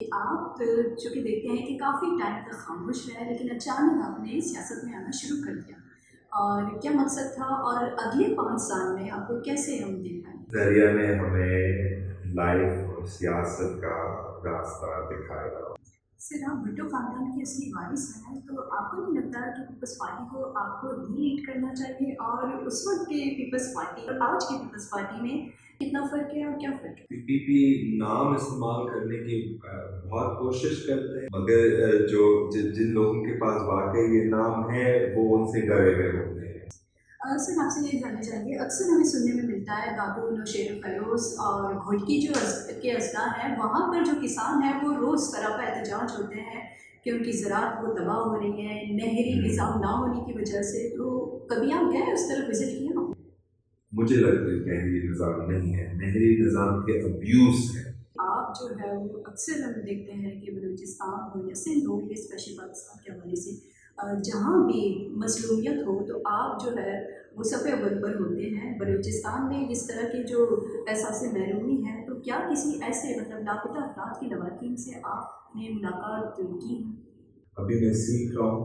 आप चूँकि देखते हैं कि काफ़ी टाइम तक खामोश रहे, लेकिन अचानक आपने सियासत में आना शुरू कर दिया, और क्या मकसद था और अगले 5 साल में आपको कैसे हम देख पाएँ? दरिया ने हमें लाइफ और सियासत का रास्ता दिखाया। सर, आप भुट्टो ख़ानदान के असली वारिस हैं, तो आपको नहीं लगता कि पीपल्स पार्टी को आपको लीड करना चाहिए? और उस वक़्त के पीपल्स पार्टी और आज की पीपल्स पार्टी में कितना फ़र्क है और क्या फ़र्क है? पीपीपी नाम इस्तेमाल करने की बहुत कोशिश करते हैं, मगर जिन लोगों के पास वाकई ये नाम है वो उनसे डरे हुए होते हैं। सर, आपसे ये जानना चाहेंगे, अक्सर हमें सुनने में मिलता है दादू, नौशेर फैलोज़ और घोटकी जो के अजला हैं, वहाँ पर जो किसान हैं वो रोज़ सरापा एहतजाज होते हैं कि उनकी ज़राअत वो तबाह हो रही है नहरी निज़ाम ना होने की वजह से। तो कभी आप गए उस तरफ विज़िट किया? मुझे लगता है कि नहरी निज़ाम नहीं है, नहरी निज़ाम के अब्यूज़ है। आप जो है वो अक्सर हम देखते हैं कि बलूचिस्तान हो या सिंध हो, ये स्पेशल पाकिस्तान के हवाले से जहाँ भी मसलूमियत हो तो आप जो है वो सफ़े अव्वल पर होते हैं। बलूचिस्तान में इस तरह के जो एहसास महरूमी है, तो क्या किसी ऐसे लापता अफराद की लवाकिन से आपने मुलाकात की? अभी मैं सीख रहा हूँ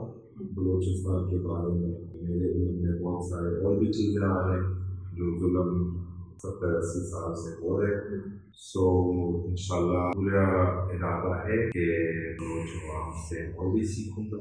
बलूचिस्तान के बारे में, मेरे इल्म में बहुत सारे और भी चीज़ें आ रही हैं जो जुल्म 70-80 साल से हो रहे हैं। सो इंशाल्लाह पूरा इरादा है कि नौजवान से और भी सीखूंगा।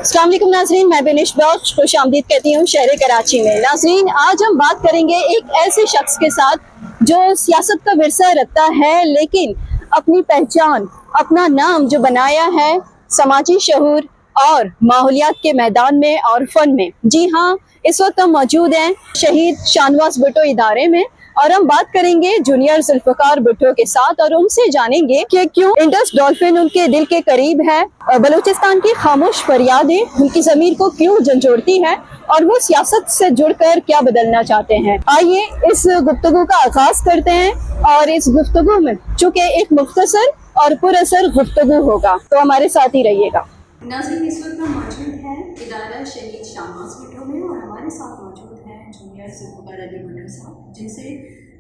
अस्सलाम वालेकुम नाज़रीन, मैं बेनिश बख्श खुशामदीद कहती हूँ शहर कराची में। नाज़रीन, आज हम बात करेंगे एक ऐसे शख्स के साथ जो सियासत का विरसा रखता है, लेकिन अपनी पहचान, अपना नाम जो बनाया है समाजी शऊर और माहौलियात के मैदान में और फन में। जी हाँ, इस वक्त हम मौजूद हैं शहीद शाहनवाज भुट्टो इदारे में, और हम बात करेंगे जूनियर जुल्फ़िकार भुट्टो के साथ और उनसे जानेंगे कि क्यों इंडस डॉल्फिन उनके दिल के करीब है, बलूचिस्तान की खामोश फरियादें उनकी ज़मीर को क्यों झंझोड़ती हैं और वो सियासत से जुड़कर क्या बदलना चाहते हैं। आइए इस गुफ्तगू का आगाज करते हैं, और इस गुफ्तगू में चूँकि एक मुख्तसर और पुरअसर गुफ्तगू होगा, तो हमारे साथ ही रहिएगा। नाज़रीन, इस वक्त हम मौजूद हैं इदारा शहीद शाहनवाज भुट्टो में, और हमारे साथ मौजूद हैं जूनियर जुल्फ़िकार अली भुट्टो साहब, जिनसे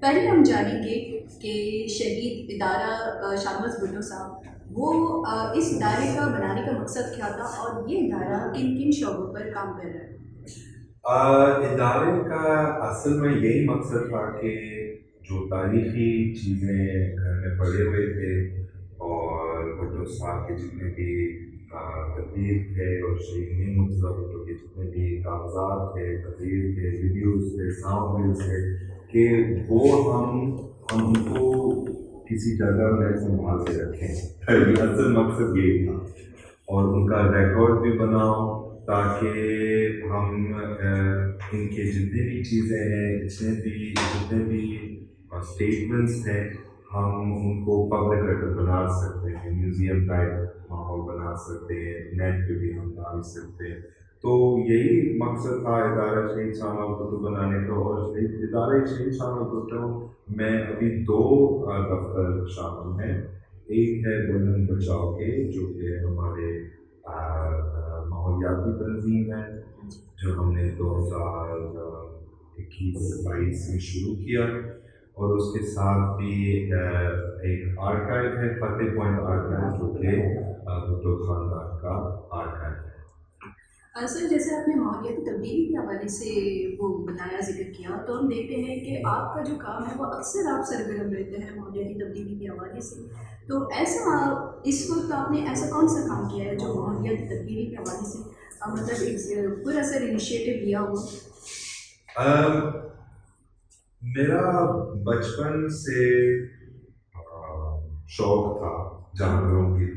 पहले हम जानेंगे कि शहीद इदारा शाहनवाज भुट्टो साहब वो इस इदारे का बनाने का मकसद क्या था और ये इदारा किन किन शोबों पर काम कर रहा है? इदारे का असल में यही मकसद था कि जो तारीखी चीज़ें घर में पड़े हुए थे और भुट्टो साहब के जितने भी तहरीर थे और शहीद मुर्तज़ा भुट्टो के जितने भी कागजात थे, तहरीर थे, वीडियोज़ थे, साउंड वेव्स थे, कि वो हम उनको किसी जगह में संभाल के रखें। असल मकसद यही था, और उनका रिकॉर्ड भी बनाओ ताकि हम इनके जितने भी चीज़ें हैं, जितने भी स्टेटमेंट्स हैं, हम उनको पब्लिक रिकॉर्ड बना सकते हैं, म्यूज़ियम टाइप माहौल बना सकते हैं, नेट पे भी हम डाल सकते हैं। तो यही मकसद था इदारा शहीद शाहनवाज भुट्टो बनाने का। और इदारा शहीद शाहनवाज भुट्टो में अभी 2 दफ्तर शामिल हैं। एक है बुलंद बचाओ के, जो कि हमारे माहौलियाती तंजीम है, जो हमने 2021-22 में शुरू किया, और उसके साथ भी एक आर्काइव है, फतेह पॉइंट आर्काइव, जो कि भुट्टो ख़ानदान का आर्काइव है। सर, जैसे आपने माहौलियाती तब्दीली के हवाले से वो बताया, जिक्र किया, तो हम देखते हैं कि आपका जो काम है वो अक्सर आप सरगर्म रहते हैं माहौलियाती तब्दीली के हवाले से। तो ऐसा इस वक्त आपने ऐसा कौन सा काम किया है जो माहौलियाती तब्दीली के हवाले से मतलब एक पुरअसर इनिशिएटिव लिया हो? मेरा बचपन से शौक था जानवरों की,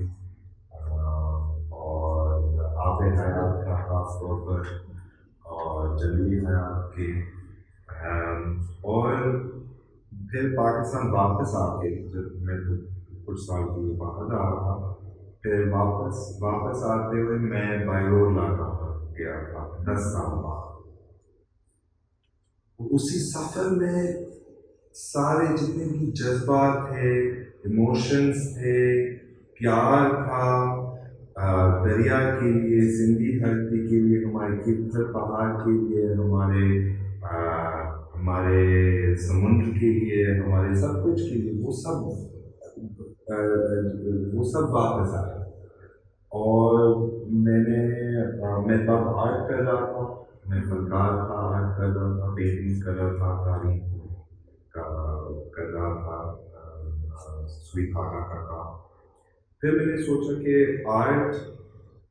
और आब हयात का ख़ास तौर पर, और जंगली हयात के, और फिर पाकिस्तान वापस आके जब मैं कुछ साल के लिए बाहर रहा था, फिर वापस आते हुए मैं बैंगलोर गया था 10 साल बाद। उसी सफ़र में सारे जितने भी जज्बात थे, इमोशंस थे, प्यार था दरिया के लिए, जिंदी धरती के लिए, हमारे किरथल पहाड़ के लिए, हमारे समुद्र के लिए, हमारे सब कुछ के लिए, वो सब वो सब वापस आया। और मैं तब आर्ट कर रहा था, मैं फनकार था, आर्ट कर रहा था, पेंटिंग्स कर रहा था, तारीख का कर रहा था, सुई धागा का काम। फिर मैंने सोचा कि आर्ट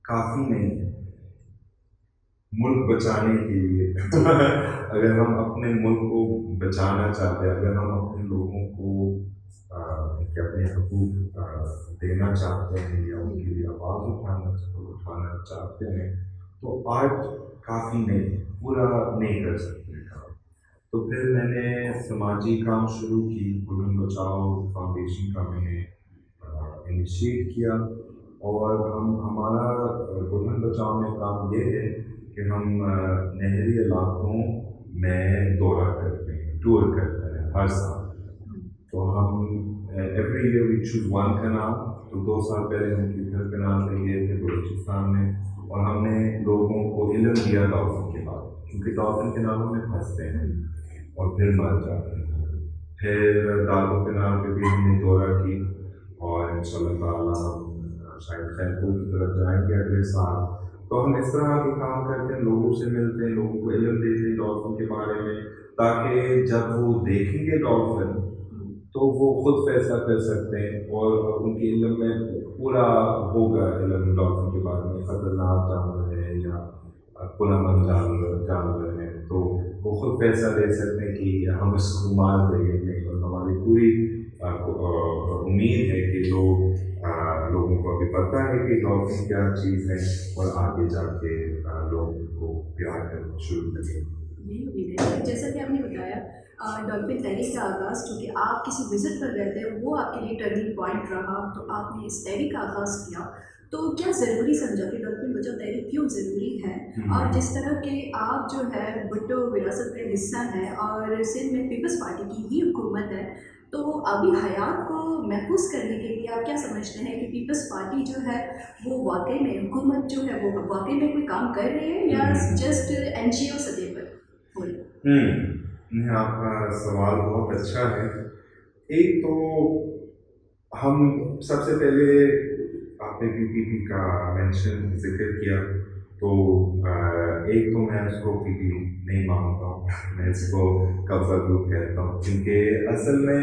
काफ़ी नहीं है मुल्क बचाने के लिए। अगर हम अपने मुल्क को बचाना चाहते हैं, अगर हम अपने लोगों को कि अपने हकूक़ देना चाहते हैं या उनके लिए आवाज़ उठाना चाहते हैं, तो आर्ट काफ़ी नहीं है, पूरा नहीं कर सकते काम। तो फिर मैंने समाजी काम शुरू की, बुलंद बचाओ फाउंडेशन का मैंने इनिशिएट किया। और हमारा बुलंद बचाओ में काम ये है कि हम नहरी इलाकों में दौरा करते हैं, टूर करते हैं हर साल। तो हम every year we choose one canal. तो 2 साल पहले हम कीथर कनाल पे गए थे बलूचिस्तान में, और हमने लोगों को इल्म दिया डॉल्फिन के बारे में, क्योंकि डॉल्फिन कनालों में फंसते हैं और फिर मर जाते हैं। फिर दादो कनाल पे भी हमने दौरा की, और इंशाल्लाह ताला हम शायद खैरपुर की तरफ जाएंगे अगले साल। तो हम इस तरह के काम करते हैं, लोगों से मिलते हैं, लोगों को इल्म देते हैं डॉल्फिन के बारे में, ताकि जब वो देखेंगे डॉल्फिन तो वो खुद फैसला कर सकते हैं, और उनके इल्म में पूरा होगा इल्म डॉल्फिन के बारे में, ख़तरनाक जानवर है या पुरअमन जानवर है, तो वो खुद फैसला ले सकते हैं कि हम इसको मार देंगे नहीं। और हमारी पूरी उम्मीद है कि लोगों को अभी पता है कि डॉल्फिन क्या चीज़ है, और आगे जाके लोगों को प्यार करना शुरू करेंगे। यही उम्मीद है। जैसा कि आपने बताया डॉल्फिन तहरीक का आगाज़, क्योंकि आप किसी विज़िट पर रहते हैं, वो आपके लिए टर्निंग पॉइंट रहा, तो आपने इस तहरीक का आगाज़ किया। तो क्या ज़रूरी समझा कि डॉल्फिन बचाओ तहरीक क्यों ज़रूरी है? और जिस तरह के आप जो है भुट्टो विरासत का हिस्सा हैं, और सिंध में पीपल्स पार्टी की ही हुकूमत है, तो अभी हयात को महफूज करने के लिए आप क्या समझते हैं कि पीपल्स पार्टी जो है वो वाकई में, हुकूमत जो है वो वाकई में कोई काम कर रही है, या जस्ट NGO सतह पर हो रही है? आपका सवाल बहुत अच्छा है। एक तो हम सबसे पहले, आपने PPP का जिक्र किया, तो एक तो मैं इसको PPP नहीं मानता हूँ, मैं इसको कब्जा ग्रुप कहता हूँ, क्योंकि असल में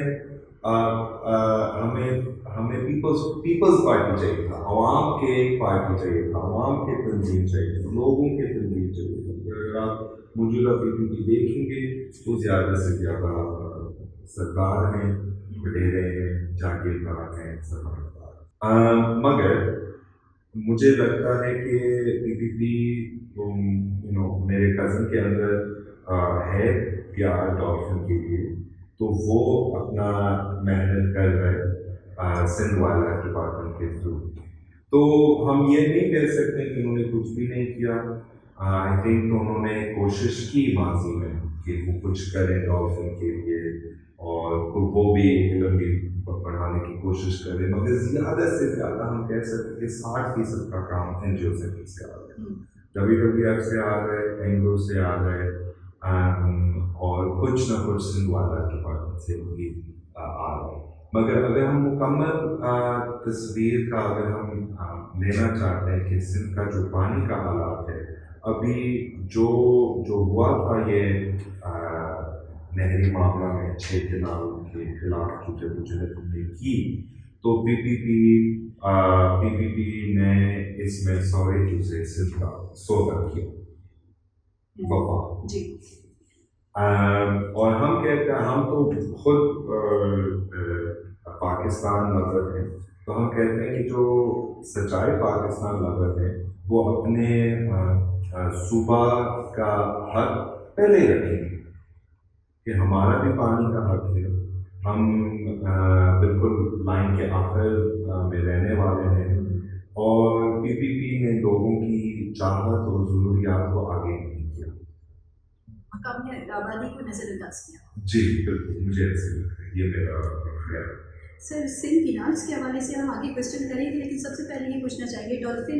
हमें पीपल्स पार्टी चाहिए था, आवाम के पार्टी चाहिए था, आवाम के तंजीम चाहिए था, लोगों के तंजीम चाहिए था। अगर आप मौजूदा PPP देखेंगे तो ज़्यादा से ज़्यादा सरकार हैं, वडेरे हैं, जागीरदार हैं, सरमायादार। मगर मुझे लगता है कि PPP मेरे कज़न के अंदर है प्यार डॉल्फिन के लिए, तो वो अपना मेहनत कर रहे सिंध वाइल्ड लाइफ डिपार्टमेंट के थ्रू। तो हम ये नहीं कह सकते कि उन्होंने कुछ भी नहीं किया। आई थिंक तो उन्होंने कोशिश की माजी में कि वो कुछ करें डॉल्फिन के लिए, और वो भी इल्म भी बढ़ाने की कोशिश करें, मगर ज़्यादा से ज़्यादा हम कह सकते हैं कि 60% का काम NGO सेक्टर से आ रहा है, WWF से आ रहे, एंगो से आ रहे, और कुछ ना कुछ सिंध वाइल्ड लाइफ डिपार्टमेंट से भी आ रहे। मगर अगर हम मुकम्मल तस्वीर का अगर हम लेना चाहते हैं कि सिंध का जो पानी का हालात है, अभी जो हुआ था ये नहरी मामला में 6 किनारों के खिलाफ जो जदोजहद हमने की, तो PPP ने इसमें 100 से सिंध का सौदा किया वफा जी। और हम कहते हैं, हम तो खुद पाकिस्तान लवर हैं, तो हम कहते हैं कि जो सच्चाई पाकिस्तान लवर है वो अपने सूबा का हक पहले रखेंगे कि हमारा भी पानी का हक है, हम बिल्कुल लाइन के आखिर में रहने वाले हैं, और PPP ने लोगों की चाहत और ज़रूरियात को आगे नहीं किया, मकामी आबादी को नज़रअंदाज किया। जी बिल्कुल, मुझे ऐसे लगता है, ये मेरा ख्याल है। सर, सिंध किनार्स के हवाले से हम आगे क्वेश्चन करेंगे, लेकिन सबसे पहले ये पूछना चाहेंगे, डॉल्फिन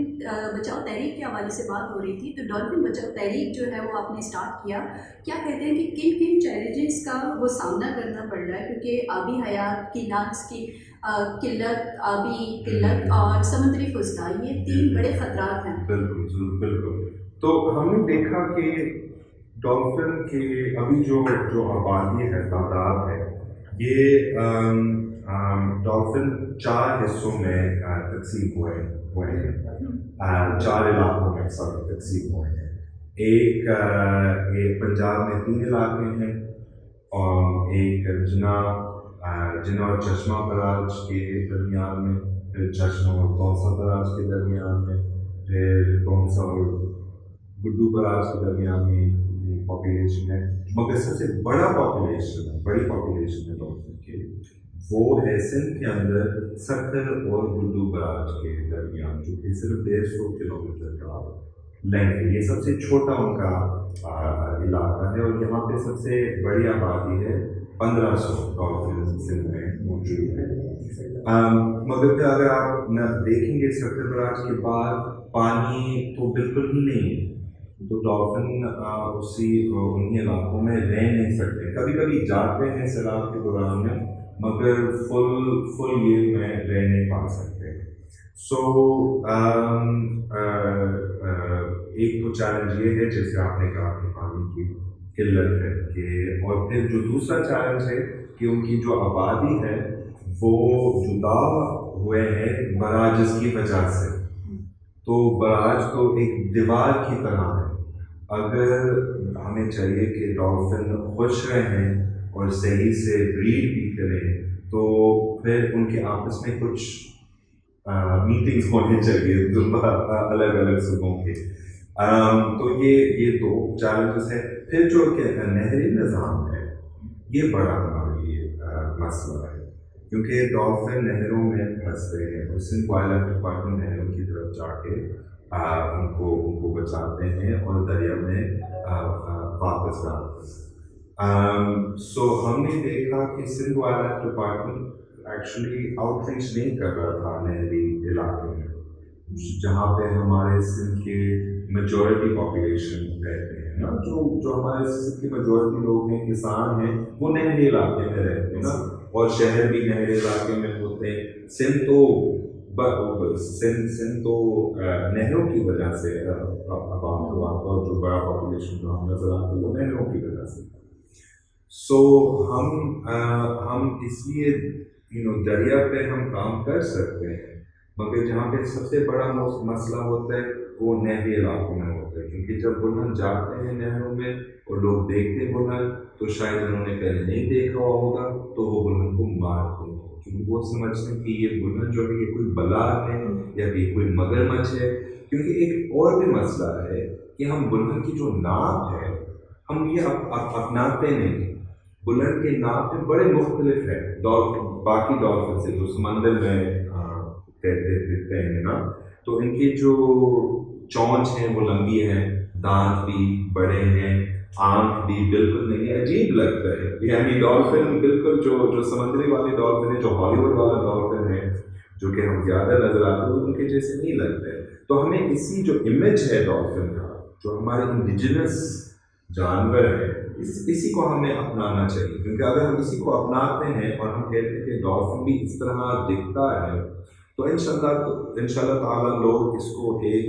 बचाओ तहरीक के हवाले से बात हो रही थी, तो डॉल्फिन बचाओ तहरीक जो है वो आपने स्टार्ट किया, क्या कहते हैं कि किन किन चैलेंजेस का वो सामना करना पड़ रहा है, क्योंकि आबी हयात की नाक्स की قلت آبی قلت اور سمندری فضلہ، یہ تین بڑے خطرات ہیں. بالکل بالکل. تو ہم نے دیکھا کہ ڈولفن کے ابھی جو آبادی ہے، تعداد ہے، یہ ڈولفن 4 حصوں میں تقسیم ہوئے ہیں، 4 علاقوں میں تقسیم ہوئے ہیں. ایک پنجاب میں 3 علاقے ہیں، اور ایک جناح اور چشمہ براج کے درمیان میں، پھر چشمہ اور تونسا براج کے درمیان میں، پھر تونسا اور گڈو براج کے درمیان میں پاپولیشن ہے. مگر سب سے بڑی پاپولیشن ہے ڈولفن کی، وہ ہے سندھ کے اندر سکر اور گڈو براج کے درمیان، جو کہ صرف 150 کلومیٹر کا لینتھ ہے. یہ سب سے چھوٹا ان کا علاقہ ہے، اور یہاں پہ سب سے بڑی آبادی ہے، 1500 ڈولفن سندھ میں موجود ہے. مگر پھر اگر آپ دیکھیں گے سکر براج کے بعد پانی تو بالکل ہی نہیں ہے، تو ڈولفن انہیں علاقوں میں رہ نہیں سکتے. کبھی کبھی جاتے ہیں سیلاب کے دوران میں، مگر فل ایئر میں رہ نہیں پا سکتے. سو ایک تو چیلنج یہ ہے، جیسے آپ نے کہا کہ پانی کی قلت ہے، کہ اور پھر جو دوسرا چیلنج ہے کہ ان کی جو آبادی ہے وہ جدا ہوئے ہیں براجز کی وجہ سے. تو براج تو ایک دیوار کی طرح ہے. اگر ہمیں چاہیے کہ ڈولفن خوش رہیں اور صحیح سے بریڈ بھی کریں، تو پھر ان کے آپس میں کچھ میٹنگز ہونے چاہیے الگ الگ صوبوں کے. تو یہ 2 چیلنجز ہیں. پھر جو کہ نہری نظام ہے، یہ بڑا ہمارے لیے مسئلہ ہے، کیونکہ ڈولفن نہروں میں پھنس رہے ہیں، اور سندھ وائلڈ لائف ڈپارٹمنٹ نہروں کی طرف جا کے ان کو بچاتے ہیں اور دریا میں واپس ڈالتے ہیں. سو ہم نے دیکھا کہ Sindh wildlife department actually outreach نہیں کر رہا تھا نہری علاقے میں، جہاں پہ ہمارے سندھ کے میجورٹی پاپولیشن رہتے ہیں نا. جو ہمارے سندھ کے میجورٹی لوگ ہیں، کسان ہیں، وہ نہری علاقے میں رہتے ہیں نا، اور شہر بھی نہری علاقے میں ہوتے ہیں. سندھ تو نہروں کی وجہ سے عوام کو آتا، اور جو بڑا پاپولیشن جو ہم نظر آتے ہیں وہ نہروں کی وجہ سے. سو ہم اس لیے دریا پہ ہم کام کر سکتے ہیں، مگر جہاں پہ سب سے بڑا مسئلہ ہوتا ہے وہ نہری علاقوں میں ہوتا ہے. کیونکہ جب بلند جاتے ہیں نہروں میں اور لوگ دیکھتے ہیں بلند، تو شاید انہوں نے پہلے نہیں دیکھا ہوگا، تو وہ بلند کو مارتے ہیں، کیونکہ وہ سمجھتے ہیں کہ یہ بلند جو ہے یہ کوئی بلا ہے یا یہ کوئی مگرمچھ ہے. کیونکہ ایک اور بھی مسئلہ ہے کہ ہم بلند کی جو ناپ ہے، ہم یہ اپناتے نہیں. بلند کے ناپ میں بڑے مختلف ہے باقی ڈولفن سے جو سمندر میں تیرتے ہیں نا. تو ان کی جو چونچ ہیں وہ لمبی ہیں، دانت بھی بڑے ہیں، آنکھ بھی بالکل نہیں، عجیب لگتا ہے. یعنی ڈولفن بالکل جو سمندری والے ڈولفن ہیں، جو ہالی ووڈ والا ڈولفن ہے، جو کہ ہم زیادہ نظر آتے ہیں، ان کے جیسے نہیں لگتے. تو ہمیں اسی جو امیج ہے ڈولفن کا، جو ہمارے انڈیجنس جانور ہے، اسی کو ہمیں اپنانا چاہیے. کیونکہ اگر ہم اسی کو اپناتے ہیں اور ہم کہتے ہیں کہ ڈولفن بھی اس طرح دکھتا ہے، تو انشاءاللہ تعالیٰ لوگ اس کو ایک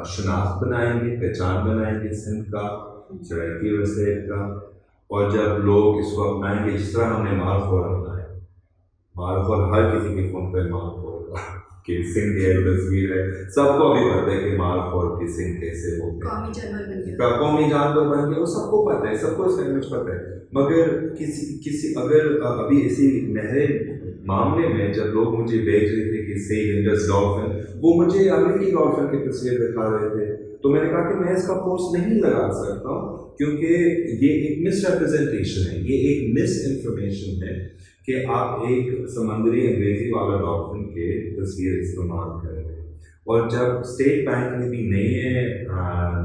شناخت بنائیں گے، پہچان بنائیں گے سندھ کا، سرائکی وسیع کا. اور جب لوگ اس کو اپنائیں گے، جس طرح ہم نے مارخور اپنایا، مارخور ہر کسی کے فون پہ مارخور کہ سندھ کی تصویر ہے، سب کو ابھی پتہ ہے کہ مارخور کی سندھ کیسے ہوتے ہیں، قومی جانور بن گیا، وہ سب کو پتہ ہے، سب کو اس کا امیج پتہ ہے. مگر کسی اگر ابھی اسی نہر معاملے میں جب لوگ مجھے بھیج رہے تھے کہ سی انڈس ڈولفن، وہ مجھے امریکی ڈولفن کی تصویر دکھا رہے تھے، تو میں نے کہا کہ میں اس کا پوسٹ نہیں لگا سکتا ہوں، کیونکہ یہ ایک مس ریپرزنٹیشن ہے، یہ ایک مس انفارمیشن ہے کہ آپ ایک سمندری انگریزی والا ڈولفن کے تصویر استعمال کر رہے ہیں. اور جب اسٹیٹ بینک نے بھی نئے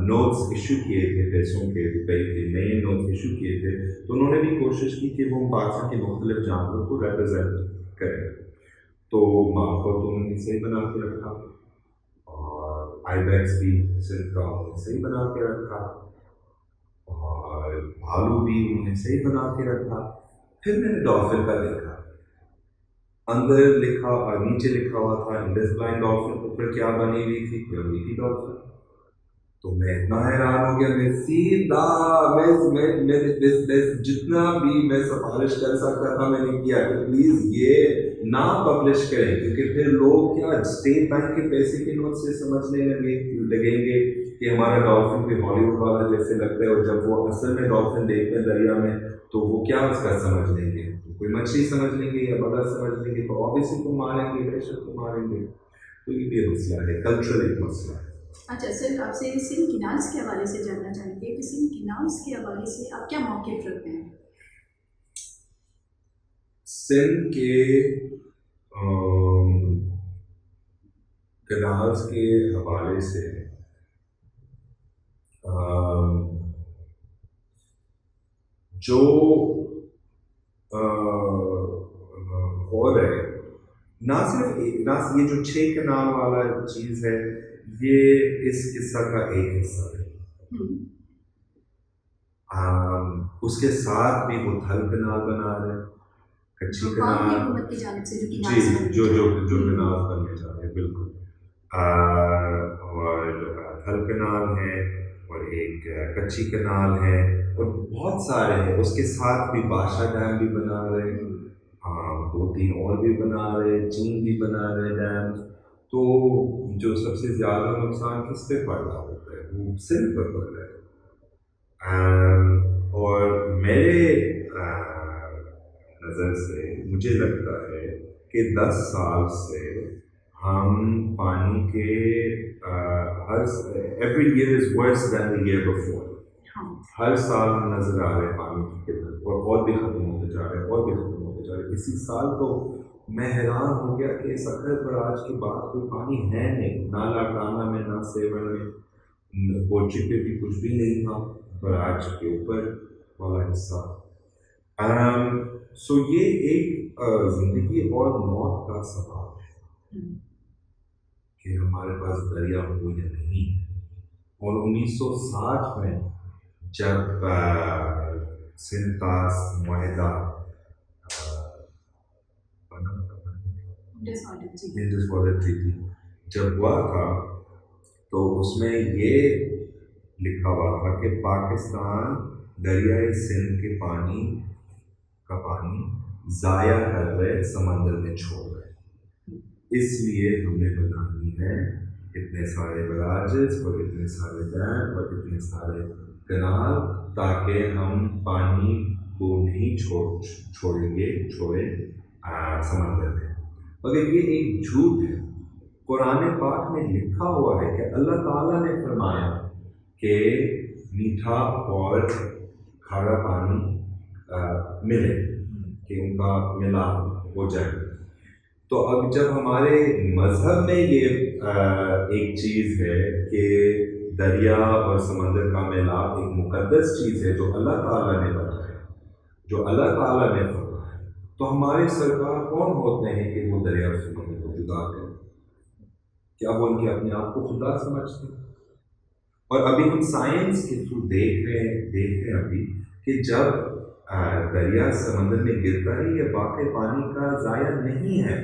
نوٹس ایشو کیے تھے، پیسوں کے روپے کے نئے نوٹس ایشو کیے تھے، تو انہوں نے بھی کوشش کی کہ وہ پاکستان کے مختلف جانوروں کو ریپرزینٹ کریں. تو مارخور تو انہوں نے صحیح بنا کے رکھا، اور آئی بیکس بھی سندھ کا انہوں نے صحیح بنا کے رکھا، اور بھالو بھی انہوں نے صحیح بنا کے رکھا. پھر میں نے ڈولفن کا دیکھا، अंदर लिखा और नीचे लिखा हुआ था इंडस ब्लाइंड डॉल्फिन, ऊपर क्या बनी हुई थी, मीठी डॉल्फिन। तो मैं इतना हैरान हो गया, मैं सीधा मैं जितना भी मैं सिफारिश कर सकता था मैंने किया कि प्लीज़ ये ना पब्लिश करें, क्योंकि फिर लोग क्या स्टेट बैंक के पैसे के नोट से समझने लगेंगे कि हमारा डॉल्फिन भी हॉलीवुड वाला जैसे लगता है, और जब वो असल में डॉल्फिन देखते हैं दरिया में तो वो क्या उसका समझ लेंगे, कोई मछली समझ लेंगे या बड़ा समझ लेंगे, तो ऑब्वियसली को मारेंगे, बेशक को मारेंगे। तो ये भी मसला है, कल्चरल एक मसला है। अच्छा सर, आपसे सिंध किनाल्स के हवाले से जानना चाहेंगे कि सिंध किनाल्स के हवाले से आप क्या मौक़िफ़ रखते हैं? सिंध के कैनाल्स के हवाले से जो हो रहे ना सिर्फ ये जो 6 कैनाल वाला चीज़ है, ये इस किस्सा का एक हिस्सा है। उसके साथ भी वो थल कैनाल बना रहे हैं, कच्ची कैनाल, हुकूमत की जानिब से जो जी किनाल्स जो कैनाल बनने जा रहे हैं, बिल्कुल। और थल कैनाल है और एक कच्ची कैनाल है और बहुत सारे हैं। उसके साथ भी बादशाह डैम भी बना रहे हैं, 2-3 और भी बना रहे, चीन भी बना रहे डैम। तो जो सबसे ज़्यादा नुकसान किस पे पड़ रहा होता है, वो सिंध पर पड़ रहा है। और मेरे नज़र से मुझे लगता है कि 10 साल से हम पानी के every year is worse than the year before. हर साल हम नज़र आ रहे हैं पानी की किल्लत, और भी ख़त्म होते जा रहे हैं, और भी ख़त्म होते जा रहे हैं। इसी साल तो मैं हैरान हो गया कि सखर बराज के बाद कोई पानी है नहीं, ना लाड़काना में ना सेवन में, कोची पे भी कुछ भी नहीं था, बराज के ऊपर वाला हिस्सा। सो ये एक ज़िंदगी और मौत का सवाल है कि हमारे पास दरिया हो या नहीं। और 1960 में जब सिंतास मुआहदा थी जब हुआ था, तो उसमें ये लिखा हुआ था कि पाकिस्तान दरियाई सिंध के पानी ज़ाया कर रहे, समंदर में छोड़ रहे। इसलिए हमने बनानी है इतने सारे बराजेस और इतने सारे डैम और इतने सारे कैनाल, ताकि हम पानी को नहीं छोड़े समंदर में। मगर ये एक झूठ है। कुरान पाक में लिखा हुआ है कि अल्लाह ताला ने फरमाया कि मीठा और खारा पानी मिले, कि उनका मिलाप हो जाए। तो अब जब हमारे मज़हब में ये एक चीज़ है कि दरिया और समंदर का मिलाप एक मुक़द्दस चीज़ है जो अल्लाह ताला ने बताया, जो अल्लाह ताला ने फरमाया, तो हमारे सरकार कौन होते हैं कि वो दरिया और समंदर को जुदा करें? क्या वो उनके अपने आप को खुदा समझते हैं? और अभी हम साइंस के थ्रू देख रहे हैं अभी कि जब दरिया समंदर में गिरता है, ये वाकई पानी का ज़ाया नहीं है,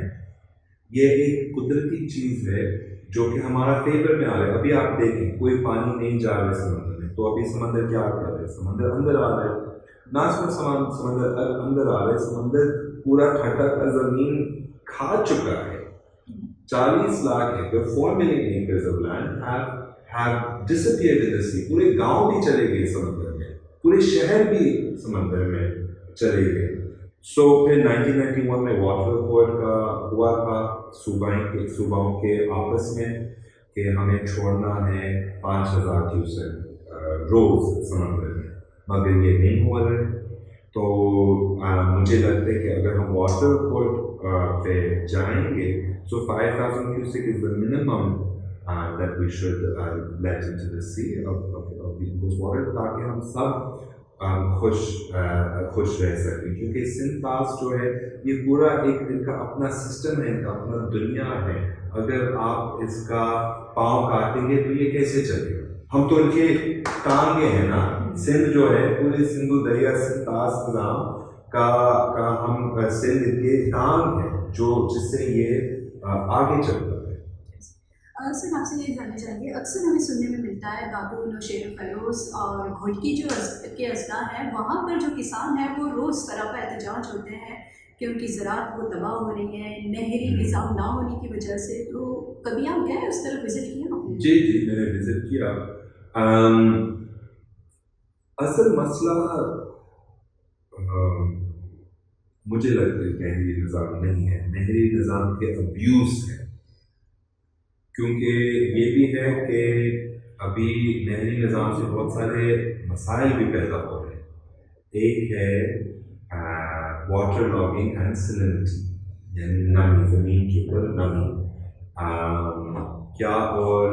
ये एक कुदरती चीज़ है जो कि हमारा फेवर में आ रहा है। अभी आप देखें कोई पानी नहीं जा रहा है समंदर में, तो अभी समंदर क्या कर रहा है? समंदर अंदर आ रहा है। ना सिर्फ समंदर अंदर आ रहा है, समंदर पूरा ठटक कर ज़मीन खा चुका है। 40 लाख एकड़ 4 million acres of land have disappeared in the sea। पूरे गांव भी चले गए समंदर में, पूरे शहर भी समंदर में चले गए। सो फिर 1991 में वाटर अकॉर्ड का हुआ था सूबाओं के आपस में कि हमें छोड़ना है 5000 क्यूसेक रोज़ समंदर में, मगर ये नहीं हो रहा है। तो मुझे लगता है कि अगर हम वाटर अकॉर्ड पे जाएंगे, so 5000 cubic is the minimum that we should let into the sea of people's water, ताकि हम सब खुश रह सकें। क्योंकि सिंतास जो है ये पूरा एक इनका अपना सिस्टम है, इनका अपना दुनिया है। अगर आप इसका पाँव काटेंगे तो ये कैसे चलेगा? हम तो इनके टांगे हैं ना। सिंध जो है पूरे सिंधु दरिया सिंतास नाम का हम सिंध के टांग है। जिस से ये आगे चलता है। सर आपसे ये जानना चाहेंगे, अक्सर हमें सुनने में मिलता है दादू, नौशेर फरोज और घोटकी के अजला हैं, वहाँ पर जो किसान हैं वो रोज़ सरापा एहतजाज होते हैं कि उनकी ज़राअत वो तबाह हो रही है नहरी निज़ाम ना होने की वजह से। तो कभी आप गए उस तरफ, विज़िट किया आपने? जी मैंने विज़िट किया। असल मसला मुझे लगता है नहरी निज़ाम नहीं है, नहरी निज़ाम के अब्यूज़ है। क्योंकि ये भी है कि अभी नहरी निज़ाम से बहुत सारे मसाइल भी पैदा हो रहे हैं। एक है वाटर लॉगिंग एंड सैलिनिटी, यानी नमी, ज़मीन के ऊपर नमी। क्या और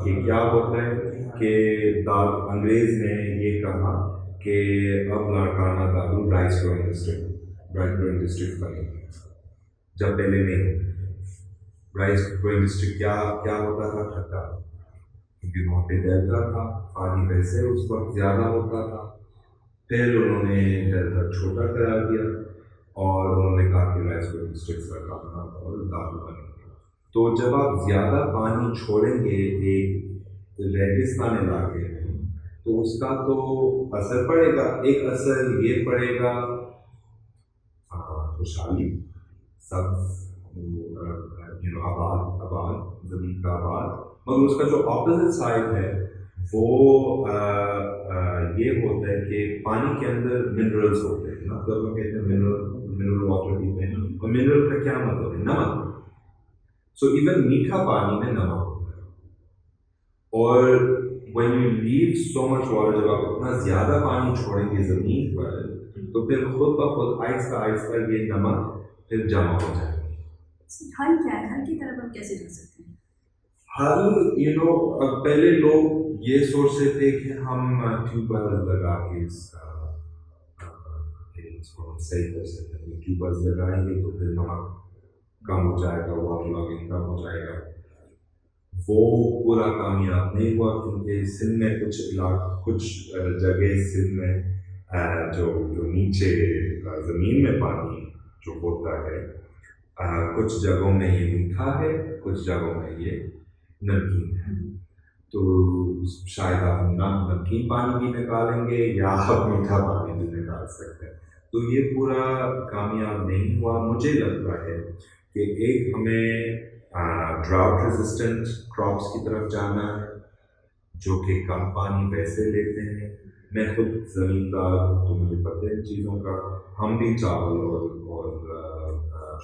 ये क्या होता है कि अंग्रेज़ ने ये कहा कि अब लाड़काना दारू राइस ग्रोइंग डिस्ट्रिक्ट बनेगी, जब पहले नहीं। राइस ग्रोइंग डिस्ट्रिक्ट क्या होता था? ठट्टा, क्योंकि वहाँ पे डेल्टा था, पानी वैसे उस वक्त ज़्यादा होता था। फिर उन्होंने डेल्टा छोटा करा दिया और उन्होंने कहा कि राइस ग्रोइंग डिस्ट्रिक्ट सरकार और दारू बनेंगे। तो जब आप ज़्यादा पानी छोड़ेंगे एक रेगिस्तान इलाके में, तो उसका तो असर पड़ेगा। एक असर ये पड़ेगा खुशहाली, सब्ज़, आबाद ज़मीन का आबाद, मगर उसका जो ऑपोजिट साइड है वो ये होता है कि पानी के अंदर मिनरल्स होते हैं ना, तो हम कहते हैं मिनरल वाटर पीते हैं, और मिनरल का क्या मतलब है? नमक। सो इवन मीठा पानी में नमक होता है। और when you leave so much water, जब आप इतना ज़्यादा पानी छोड़ेंगे ज़मीन पर, तो फिर खुद ब खुद आहिस्ता आहिस्ता ये नमक फिर जमा हो जाएगा। हल क्या है? हल की तरफ हम कैसे जा सकते हैं? हल पहले लोग ये सोचते थे कि हम ट्यूबवेल लगा के इसको हम सही कर सकते हैं। ट्यूबवेल लगाएंगे तो फिर नमक कम हो जाएगा, वाटर लॉगिंग कम हो जाएगा। वो पूरा कामयाब नहीं हुआ, क्योंकि सिंध में कुछ जगह सिंध में जो नीचे ज़मीन में पानी जो होता है, कुछ जगहों में ये मीठा है, कुछ जगहों में ये नमकीन है। तो शायद आप नमकीन पानी भी निकालेंगे या आप मीठा पानी भी निकाल सकते हैं। तो ये पूरा कामयाब नहीं हुआ। मुझे लगता है कि एक हमें ड्राउट रेजिस्टेंट क्रॉप्स की तरफ जाना है, जो कि कम पानी वैसे लेते हैं। मैं खुद ज़मींदार, तो मुझे पता है इन चीज़ों का। हम भी चावल और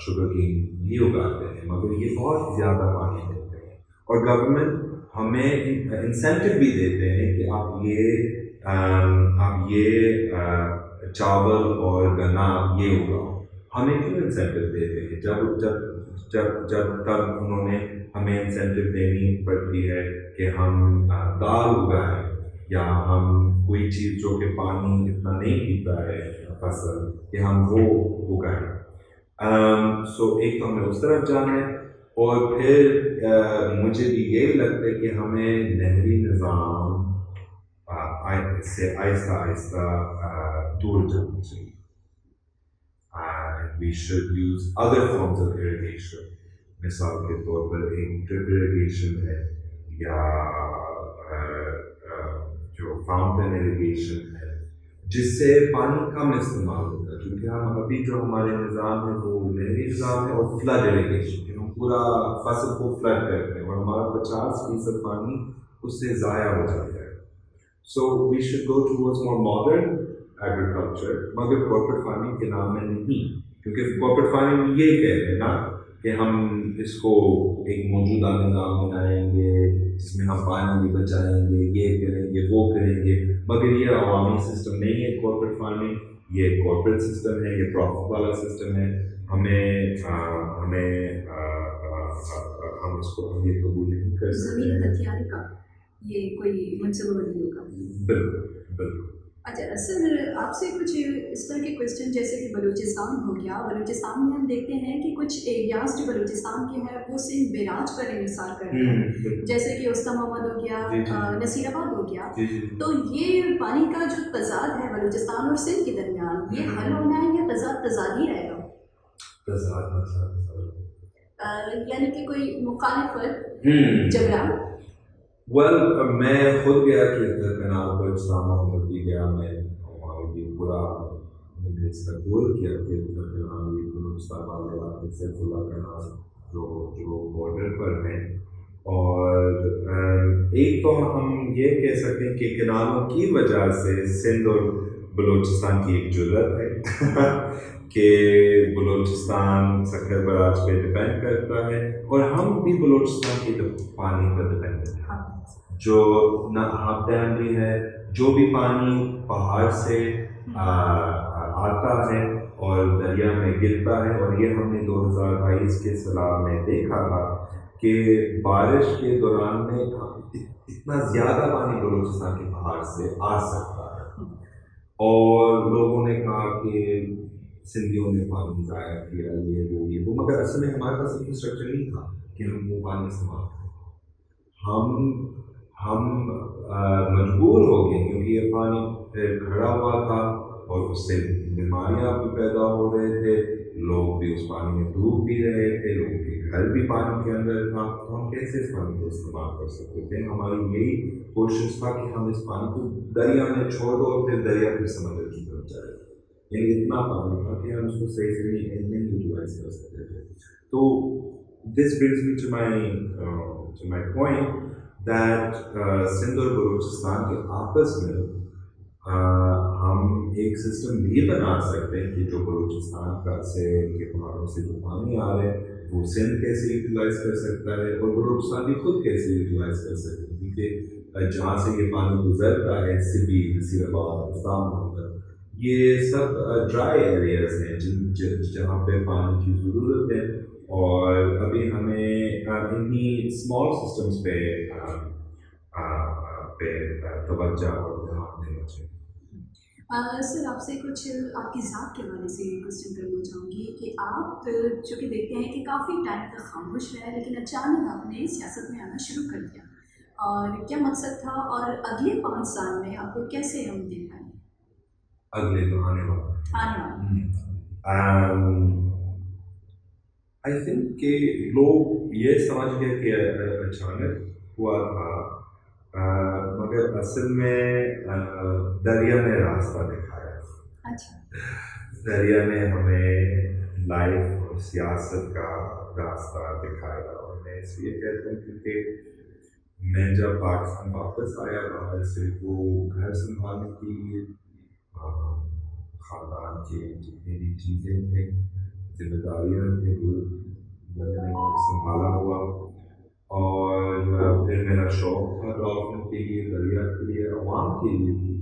शुगर केन ये उगाते हैं, मगर ये बहुत ज़्यादा पानी लेते हैं। और गवर्नमेंट हमें इंसेंटिव भी देते हैं कि आप ये चावल और गन्ना ये उगाओ। हमें क्यों इंसेंटिव देते हैं? जब तक उन्होंने हमें इंसेंटिव देनी पड़ती है कि हम दाल उगाएं, या हम कोई चीज़ जो कि पानी इतना नहीं पीता है फसल, कि हम वो उगाएं। सो एक तो हमें उस तरफ जाना है, और फिर मुझे भी यही लगता है कि हमें नहरी निज़ाम से आहिस्ता आहिस्ता दूर जाना चाहिए। We should use other forms of irrigation. मिसाल के तौर पर एक ड्रिप इरिगेशन है, या जो फाउंटेन इरिगेशन है, जिससे पानी कम इस्तेमाल होता है। क्योंकि हम अभी जो हमारे निज़ाम है वो नहरी निज़ाम है, और फ्लड इरिगेशन, हम पूरा फसल को फ्लड करते हैं, और हमारा 50% पानी उससे ज़ाया हो जाता है। So we should go towards more modern agriculture, मगर कॉर्पोरेट फार्मिंग के नाम में नहीं। क्योंकि कॉर्पोरेट फार्मिंग ये कहते हैं ना कि हम इसको एक मौजूदा निज़ाम बनाएंगे जिसमें हम पानी भी बचाएंगे, ये करेंगे, वो करेंगे, मगर ये अवामी सिस्टम नहीं है। कॉर्पोरेट फार्मिंग ये कॉर्पोरेट सिस्टम है, ये प्रॉफिट वाला सिस्टम है। हम इसको ये कबूल नहीं कर सकते। ज़मीन हथियार का ये कोई मनसूबा नहीं होगा। बिल्कुल। अच्छा सर, आपसे कुछ इस तरह के क्वेश्चन, जैसे कि बलूचिस्तान हो गया, बलूचिस्तान में हम देखते हैं कि कुछ एरियाज जो बलूचिस्तान के हैं वो सिंध बैराज पर इंसार करते हैं, जैसे कि उस्ता मोहम्मद हो गया, नसीराबाद हो गया। तो ये पानी का जो तजाद है बलूचिस्तान और सिंध के दरमियान, ये हल होना है या तजाद ही रहेगा? तज़ाद मसला यानी कि कोई मुखालिफत झगड़ा। वेल मैं खुद गया कि मीनार पर इस्लाम मोहम्मद भी गया, मैं और ये पूरा मैंने इसका गोल किया कि बलूचिस्तान वाले इलाके से खुला करना जो बॉर्डर पर हैं। और एक तो हम ये कह सकते हैं कि किनारों की वजह से सिंध और बलूचिस्तान की एक जुर्रत है कि बलूचिस्तान सक्कर बराज पे डिपेंड करता है और हम भी बलूचिस्तान के पानी पर डिपेंड हैं। जो नहाब डैम भी है, जो भी पानी पहाड़ से आता है और दरिया में गिरता है। और ये हमने 2022 के सलाह में देखा था कि बारिश के दौरान में इतना ज़्यादा पानी बलूचिस्तान के पहाड़ से आ सकता है। और लोगों ने कहा कि सिंधियों ने पानी ज़ाया किया, ये वो, मगर असल में हमारे पास इंफ्रास्ट्रक्चर नहीं था कि हम वो पानी इस्तेमाल करें। हम मजबूर हो गए क्योंकि ये पानी खड़ा हुआ था और उससे बीमारियां भी पैदा हो रहे थे, लोग भी उस पानी में डूब भी रहे थे, लोगों के घर भी पानी के अंदर था। तो हम कैसे इस पानी को इस्तेमाल कर सकते थे? हमारी यही कोशिश था कि हम इस पानी को दरिया में छोड़ दो और फिर दरिया फिर समंदर की तरफ जाए। यानी इतना पानी था कि हम उसको सही से नहीं यूटिलाइज कर सकते थे। तो this brings me to my point that Sindh और बलूचिस्तान के आपस में हम एक सिस्टम भी बना सकते हैं कि जो बलूचिस्तान का से के पहाड़ों से जो पानी आ रहे हैं वो सिंध कैसे यूटिलाइज कर सकता है और बलूचिस्तान भी खुद कैसे यूटिलाइज कर सकते हैं। क्योंकि जहाँ से ये पानी गुजरता है, सिबी, नसीराबाद, इस्लाम मोहम्मद, ये सब ड्राई एरियाज हैं जहाँ पे पानी की ज़रूरत है। और अभी हमें इन्हीं स्मॉल सिस्टम्स पे तवज्जो और ध्यान देना चाहिए। सर आपसे कुछ आपकी ज़ात के हवाले से क्वेश्चन करना चाहूँगी कि आप जो कि देखते हैं कि काफ़ी टाइम तक खामोश रहे लेकिन अचानक आपने सियासत में आना शुरू कर दिया, और क्या मकसद था और अगले 5 साल में आपको कैसे हम देख पाएंगे? अगले तो आने वाला आई थिंक कि लोग ये समझ गए कि अचानक हुआ था, मगर असल में दरिया ने रास्ता दिखाया। अच्छा। दरिया ने हमें लाइफ और सियासत का रास्ता दिखाया। और मैं इसलिए कहता हूँ क्योंकि मैं जब पाकिस्तान वापस आया बाहर से, तो घर संभालने की ख़ानदान की जितनी भी चीज़ें थी, जिम्मेदारियाँ थी, वो मैंने संभाला हुआ। और फिर मेरा शौक़ था डॉल्फिन के लिए, दरिया के लिए, अवाम के लिए भी।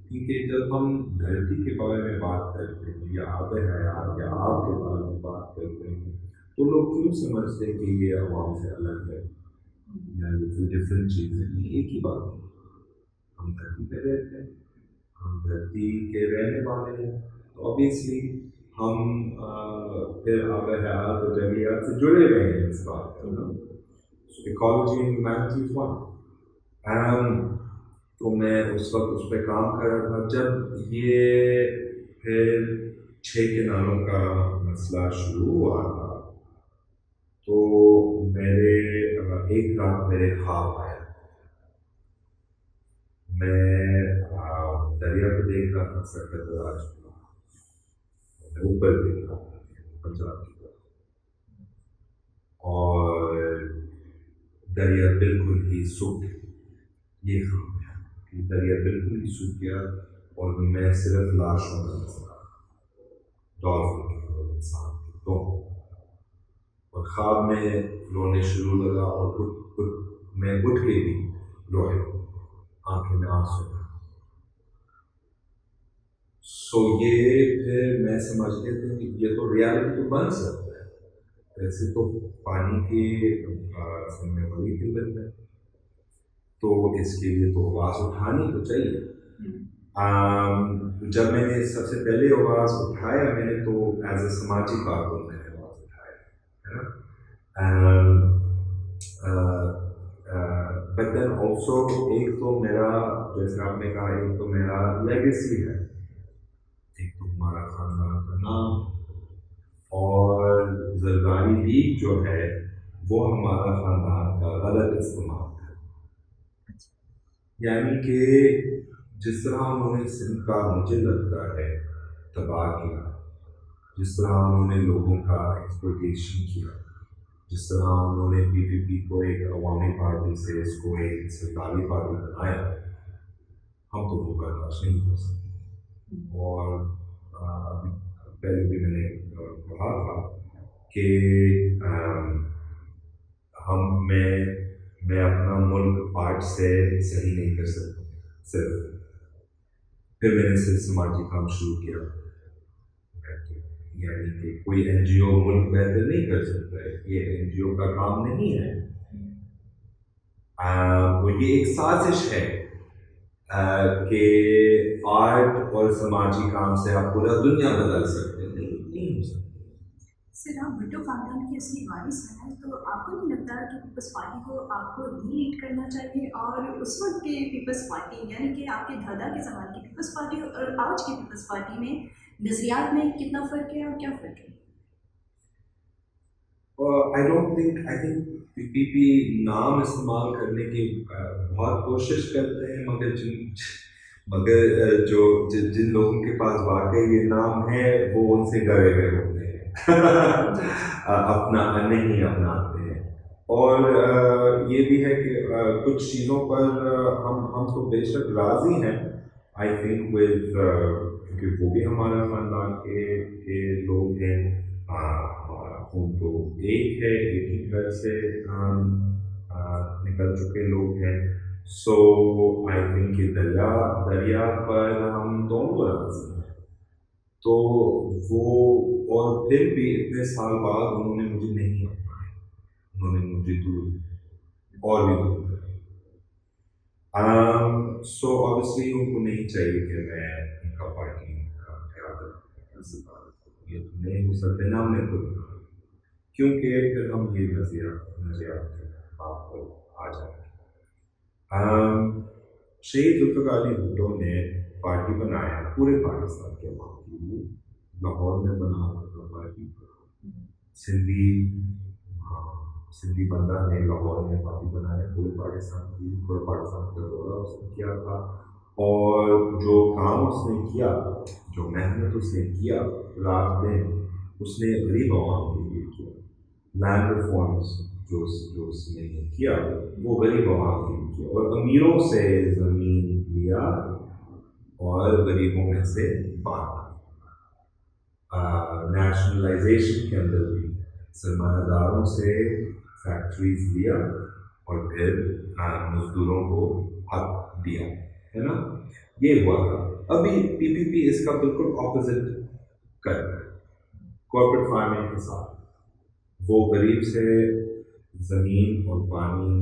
क्योंकि जब हम धरती के बारे में बात करते हैं या आब हयात या आग के बारे में बात करते हैं, तो लोग क्यों समझते हैं कि ये अवाम से अलग है या ये कोई डिफरेंट चीज़ है? एक ही बात है, हम धरती पे रहते हैं, हम धरती के रहने वाले हैं, तो ऑब्वियसली हम फिर आब हयात और जंगलियात से जुड़े रहे हैं इस बात पर। Ecology and humanities 1। तो मैं उस वक्त उस पर काम कर रहा था जब ये फिर 6 किनारों का मसला शुरू हुआ था। तो मेरे एक रात मेरे ख्वाब आया, मैं दरिया को देख रहा था, सक्कर बराज मैं ऊपर देख रहा था पंजाब की तरफ, और दरिया बिल्कुल ही सूख गया। ये ख्वाब है कि दरिया बिल्कुल ही सूख गया और मैं सिर्फ लाशों का नजर आ रहा, डॉल्फिन की और इंसान की दोनों। और ख्वाब में रोने शुरू लगा और मैं उठ के भी रोए, आंखें में आंसू। सो ये फिर मैं समझ गया था कि ये तो रियलिटी तो बन सकता है, वैसे तो पानी की में बड़ी किल्लत है, तो इसके लिए तो आवाज़ उठानी तो चाहिए। जब मैंने सबसे पहले आवाज़ उठाया, मैंने तो एज ए समाजी कारकुन मैंने आवाज़ उठाया, है ना। बट देन ऑल्सो एक तो मेरा, जैसे आपने कहा, एक तो मेरा लेगेसी है, एक तो हमारा खानदान का नाम, और جو ہے وہ ہمارا خاندان کا غلط استعمال ہے. یعنی کہ جس طرح انہوں نے سندھ کا مجھے لگتا ہے تباہ کیا، جس طرح انہوں نے لوگوں کا ایکسپلوٹیشن کیا، جس طرح انہوں نے پی پی پی کو ایک عوامی پارٹی سے اس کو ایک سرکاری پارٹی بنایا، ہم تو وہ برداشت نہیں کر سکتے. اور ابھی پہلے بھی میں نے کہا تھا کہ میں اپنا ملک آرٹ سے صحیح نہیں کر سکتا. پھر میں نے سماجی کام شروع کیا. یعنی کہ کوئی این جی او ملک بہتر نہیں کر سکتا ہے، یہ این جی او کا کام نہیں ہے. وہ یہ ایک سازش ہے کہ آرٹ اور سماجی کام سے آپ پورا دنیا بدل سکتے ہیں. نہیں ہو سکتا. سر، آپ بھٹو خاندان کے اصلی وارث ہیں، تو آپ کو نہیں لگتا کہ پیپلز پارٹی کو آپ کو لیڈ کرنا چاہیے؟ اور اس وقت کے پیپلز پارٹی یعنی کہ آپ کے دادا کے زمانے کی پیپلز پارٹی اور آج کی پیپلز پارٹی میں نظریات میں کتنا فرق ہے اور کیا فرق ہے؟ I think پی پی نام استعمال کرنے کی بہت کوشش کرتے ہیں، مگر جن لوگوں کے پاس واقعی یہ نام ہے وہ ان سے ڈرے ہوئے ہوتے ہیں اپنا نہیں اپناتے ہیں. اور یہ بھی ہے کہ کچھ چیزوں پر ہم تو بے شک راضی ہیں. آئی تھنک کیونکہ وہ بھی ہمارا خاندان کے لوگ ہیں، ہمارا خون تو ایک ہے، ایک ہی گھر سے نکل چکے لوگ ہیں. سو آئی تھنک کہ دریا پر ہم دونوں راضی ہیں. تو وہ اور پھر بھی اتنے سال بعد انہوں نے مجھے نہیں اپنایا، انہوں نے مجھے دور اور بھی دور کر. سو obviously ان کو نہیں چاہیے کہ میں ان کا پارٹی کا قیادت یہ نہیں ہو سکتے نا میں خود، کیونکہ پھر ہم یہ نظریات بات پر آ جائیں گے. شہید ذوالفقار علی بھٹو نے پارٹی بنایا پورے پاکستان کے عوام، لاہور میں بنا پارٹی، سندھی بندہ نے لاہور میں پارٹی بنایا، پورے پاکستان کا دورہ اس نے کیا تھا. اور جو کام اس نے کیا، جو محنت اس نے کیا رات دن، اس نے غریب عوام کے لیے کیا. لینڈ ریفارمس جو اس نے کیا وہ غریب عوام کے لیے کیا، اور امیروں سے زمین لیا اور غریبوں میں سے بانٹا. نیشنلائزیشن کے اندر بھی سرمایہ داروں سے فیکٹریز لیا اور پھر مزدوروں کو حق دیا، ہے نا. یہ ہوا تھا. ابھی پی پی پی اس کا بالکل اپوزٹ کر رہا ہے. کارپوریٹ فارمنگ کے ساتھ وہ غریب سے زمین اور پانی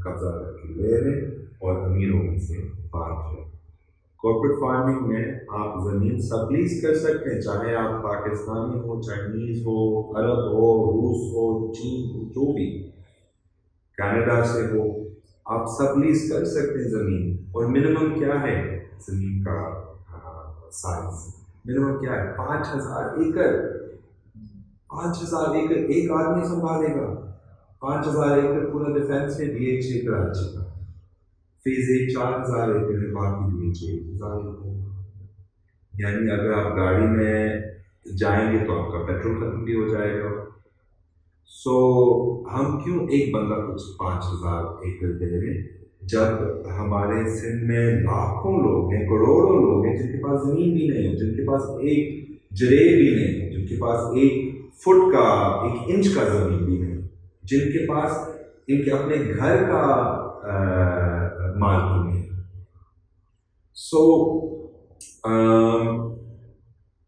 قبضہ کر کے لے رہے اور امیروں میں سے بانٹ رہے. کارپوریٹ فارمنگ میں آپ زمین سب لیز کر سکتے ہیں، چاہے آپ پاکستانی ہو، چائنیز ہو، عرب ہو، روس ہو، چین ہو، جو بھی کینیڈا سے ہو، آپ سب لیز کر سکتے ہیں زمین. اور منیمم کیا ہے زمین کا سائز؟ منیمم کیا ہے؟ 5000 ایکڑ. 5000 ایکڑ ایک آدمی سنبھالے گا. 5000 ایکڑ پورا ڈیفینس میں ڈی ایچ اے کراچی کا، فیز 1 4000 ایکڑ ہے، باقی ڈی ایچ اے 1000 ایکڑ. یعنی اگر آپ گاڑی میں جائیں گے تو آپ کا پیٹرول ختم بھی ہو جائے گا. سو ہم کیوں ایک بندہ کچھ 5000 ایکڑ دے رہے ہیں جب ہمارے سندھ میں لاکھوں لوگ ہیں، کروڑوں لوگ ہیں جن کے پاس زمین بھی نہیں ہے، جن کے پاس ایک جرے بھی نہیں ہے، جن کے پاس 1 فٹ کا 1 انچ کا زمین بھی نہیں، جن کے پاس ان کے اپنے گھر کا مالک نہیں ہے. سو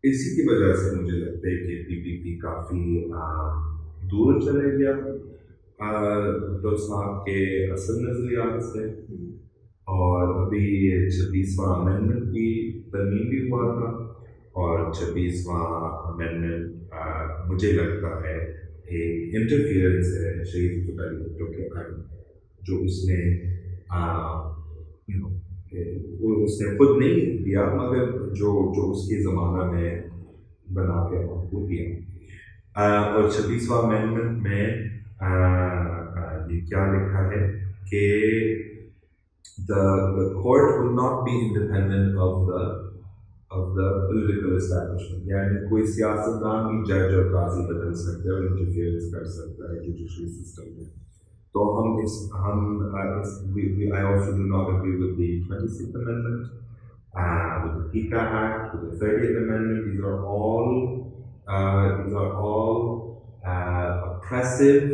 اسی کی وجہ سے مجھے لگتا ہے کہ پی پی پی کافی دور چلے گیا ڈاکٹر صاحب کے اصل نظریات سے. اور ابھی 26واں امینڈمنٹ کی ترمیم بھی ہوا تھا، اور 26واں امینڈمنٹ مجھے لگتا ہے ایک انٹرفیئرنس ہے شہید ذوالفقار علی بھٹو کے آئین، جو اس نے اس نے خود نہیں دیا، مگر جو اس کے زمانہ میں بنا کے وہ دیا. اور 26واں امینڈمنٹ میں یہ کیا لکھا ہے کہ the court will not be independent of the political establishment. یعنی کوئی سیاستدان بھی جج اور قاضی بدل سکتا ہے اور انٹرفیئرنس کر سکتا ہے جوڈیشری سسٹم میں. تو I also do not agree with the 26th Amendment, with the PICA Act, with the 30th Amendment. These are all oppressive,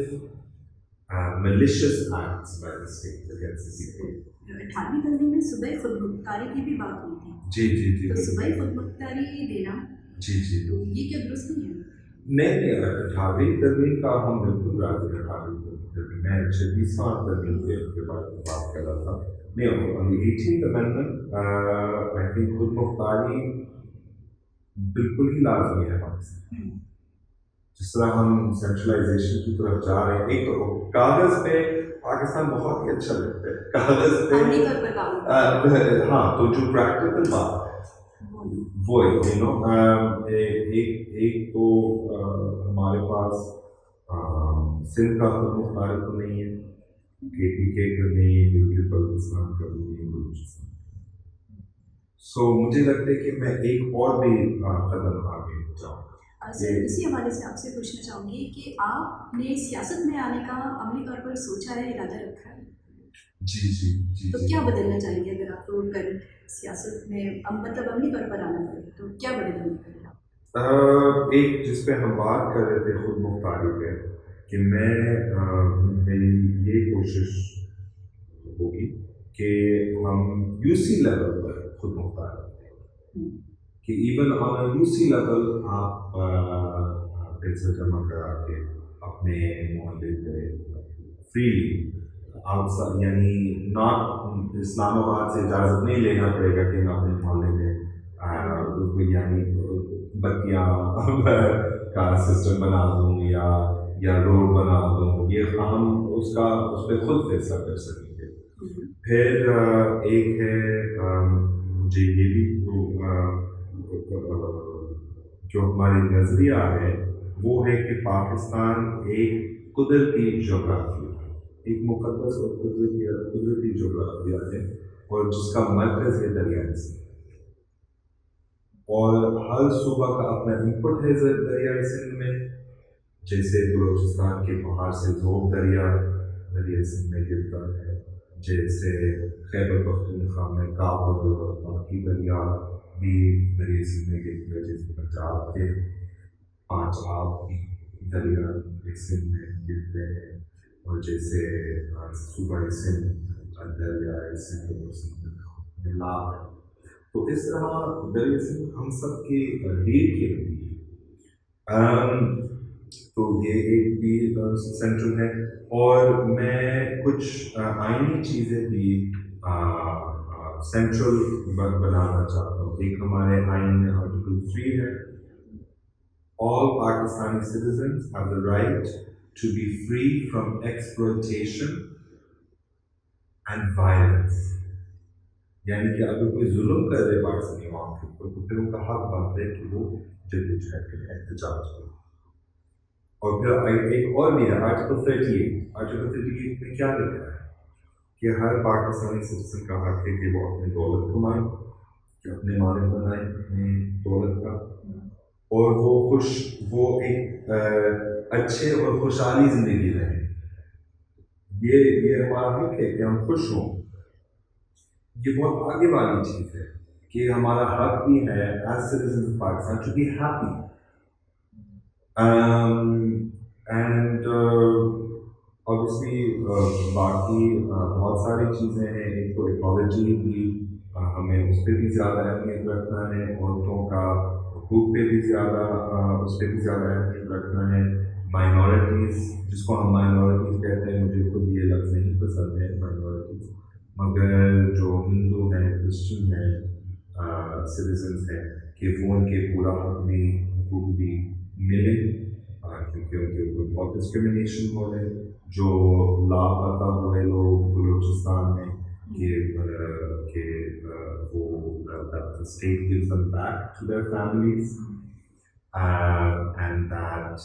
malicious acts by the state against the people. 18ویں ترمیم میں صوبائی خود مختاری کی بھی بات ہوئی تھی. جی تو صوبائی خود مختاری دینا جی تو یہ کیا درست نہیں ہے؟ نہیں 18ویں ترمیم کا ہم بالکل راضی ہیں. 18ویں ترمیم میں 26واں ترمیم کے بارے میں بات کر رہا تھا. نہیں 18th Amendment I think خود مختاری بالکل ہی لازمی ہے ہم سے. جس طرح ہم سینٹرلائزیشن کی طرف جا رہے ہیں. ایک تو کاغذ پہ پاکستان بہت ہی اچھا لگتا ہے کاغذ پہ. ہاں تو جو پریکٹیکل بات ہے وہ ایک تو ہمارے پاس سندھ کا خود مختاری تو نہیں ہے, KPK کا نہیں ہے, گلگت بلتستان کا بھی نہیں, بلوچستان. سو مجھے لگتا ہے کہ میں ایک اور بھی قدم آگے جاؤں. اسی حوالے سے آپ سے پوچھنا چاہوں گی کہ آپ نے سیاست میں آنے کا عملی طور پر سوچا ہے, ارادہ رکھا ہے؟ جی تو کیا بدلنا چاہیں گے اگر آپ کو کرنٹ سیاست میں مطلب عملی طور پر آنا پڑے تو کیا بدلنا پڑے گا؟ ایک جس پہ ہم بات کر رہے تھے خود مختاری پہ, کہ میری یہ کوشش ہوگی کہ ہم UC لیول پر خود مختار کریں, کہ ایون آن UC لیول آپ پیسہ جمع کرا کے اپنے محلے پہ فریلی آؤٹ, یعنی ناٹ اسلام آباد سے اجازت نہیں لینا پڑے گا کہ میں اپنے محلے میں یعنی بتیاں کا سسٹم بنا دوں یا روڈ بنا دوں. یہ ہم اس پہ خود فیصلہ کر سکیں گے. پھر ایک ہے مجھے یہ بھی جو ہماری نظریہ ہے وہ ہے کہ پاکستان ایک قدرتی جغرافیہ ہے, ایک مقدس اور قدرتی جغرافیہ ہے, اور جس کا مرکز ہے دریائے سندھ, اور ہر صوبہ کا اپنا انپٹ ہے دریائے سندھ میں. جیسے بلوچستان کے پہاڑ سے ذوب دریائے سندھ میں گرتا ہے, جیسے خیبر پختونخوا میں کابل اور باقی دریا بھی دریائے سندھ میں گرتے ہیں, جیسے پنجاب کے 5 آب بھی دریائے سندھ میں گرتے ہیں, اور جیسے صوبہ سندھ دریائے سندھ اور سندھ ملا ہے. تو اس طرح دریائے سندھ ہم سب کی ریڑھ کی ہڈی ہے. تو یہ ایک بھی سینٹرل ہے, اور میں کچھ آئینی چیزیں بھی سینٹرل بنانا چاہتا ہوں. ایک ہمارے آئین میں آرٹیکل 3 ہے, all Pakistani citizens have the right to be free from exploitation and violence. یعنی کہ اگر کوئی ظلم کر رہے پاکستانی عوام کے اوپر تو پھر ان کا حق بنتا ہے کہ وہ جدوجہد کریں, احتجاج کریں. اور پھر ایک اور بھی ہے آرٹیکل 38 میں کیا لکھا ہے کہ ہر پاکستانی سٹیزن کا حق ہے کہ وہ اپنی دولت کمائیں, کہ اپنے مالک بنائیں اپنی دولت کا, اور وہ ایک اچھے اور خوشحالی زندگی رہیں. یہ ہمارا حق ہے کہ ہم خوش ہوں. یہ بہت آگے والی چیز ہے کہ ہمارا حق بھی ہے as citizen of Pakistan to be happy. And obviously باقی بہت ساری چیزیں ہیں. ایک تو ایکالوجی بھی ہمیں اس پہ بھی زیادہ اہمیت رکھنا ہے, عورتوں کا حقوق پہ بھی زیادہ اس پہ بھی زیادہ اہمیت رکھنا ہے. مائنورٹیز جس کو ہم مائنورٹیز کہتے ہیں, مجھے خود یہ لفظ نہیں پسند ہے مائنورٹیز, مگر جو ہندو ہیں, کرسچن ہیں, سٹیزنس ہیں, کہ وہ ان کے پورا حقوق بھی ملیں, کیونکہ ان کے اوپر بہت ڈسکرمنیشن ہو رہے ہیں. جو لاپتہ ہوئے لوگ بلوچستان میں کہ وہ state gives them back to their families. and that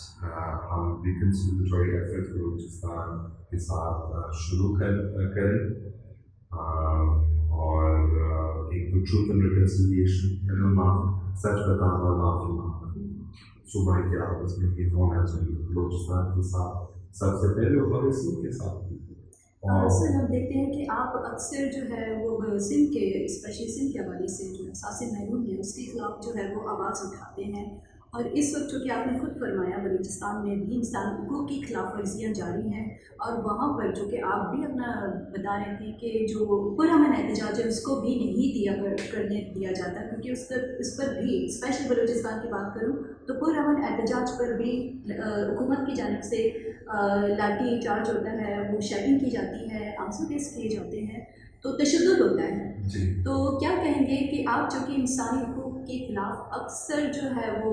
हम reconciliatory efforts बलूचिस्तान के साथ शुरू करें और एक तो ट्रूथ एंड रिकन्सिलिएशन सच बताना और माफी मांगना सुबह के आपस में ये होना चाहिए बलूचिस्तान के साथ सबसे पहले और इसी के साथ सर हम देखते हैं कि आप अक्सर जो है वो सिंध के स्पेशली सिंध के हवाले से जो एहसास महरून है उसके खिलाफ जो है वो आवाज़ उठाते हैं और इस वक्त जो कि आपने खुद फरमाया बलूचिस्तान में भी इंसान हकूक़ की खिलाफ वर्जियाँ जारी हैं और वहाँ पर जो कि आप भी अपना बता रहे थे कि जो पुरअमन एहतजाज है उसको भी नहीं करने दिया जाता क्योंकि इस पर भी स्पेशल बलूचिस्तान की बात करूँ तो पुरअमन एहतजाज पर भी हुकूमत की जानिब से लाठी चार्ज होता है, वो शेलिंग की जाती है, आंसू गैस किए जाते हैं, तो तशद्दुद होता है। तो क्या कहेंगे कि आप जो कि इंसानी हकूक़ के ख़िलाफ़ अक्सर जो है वो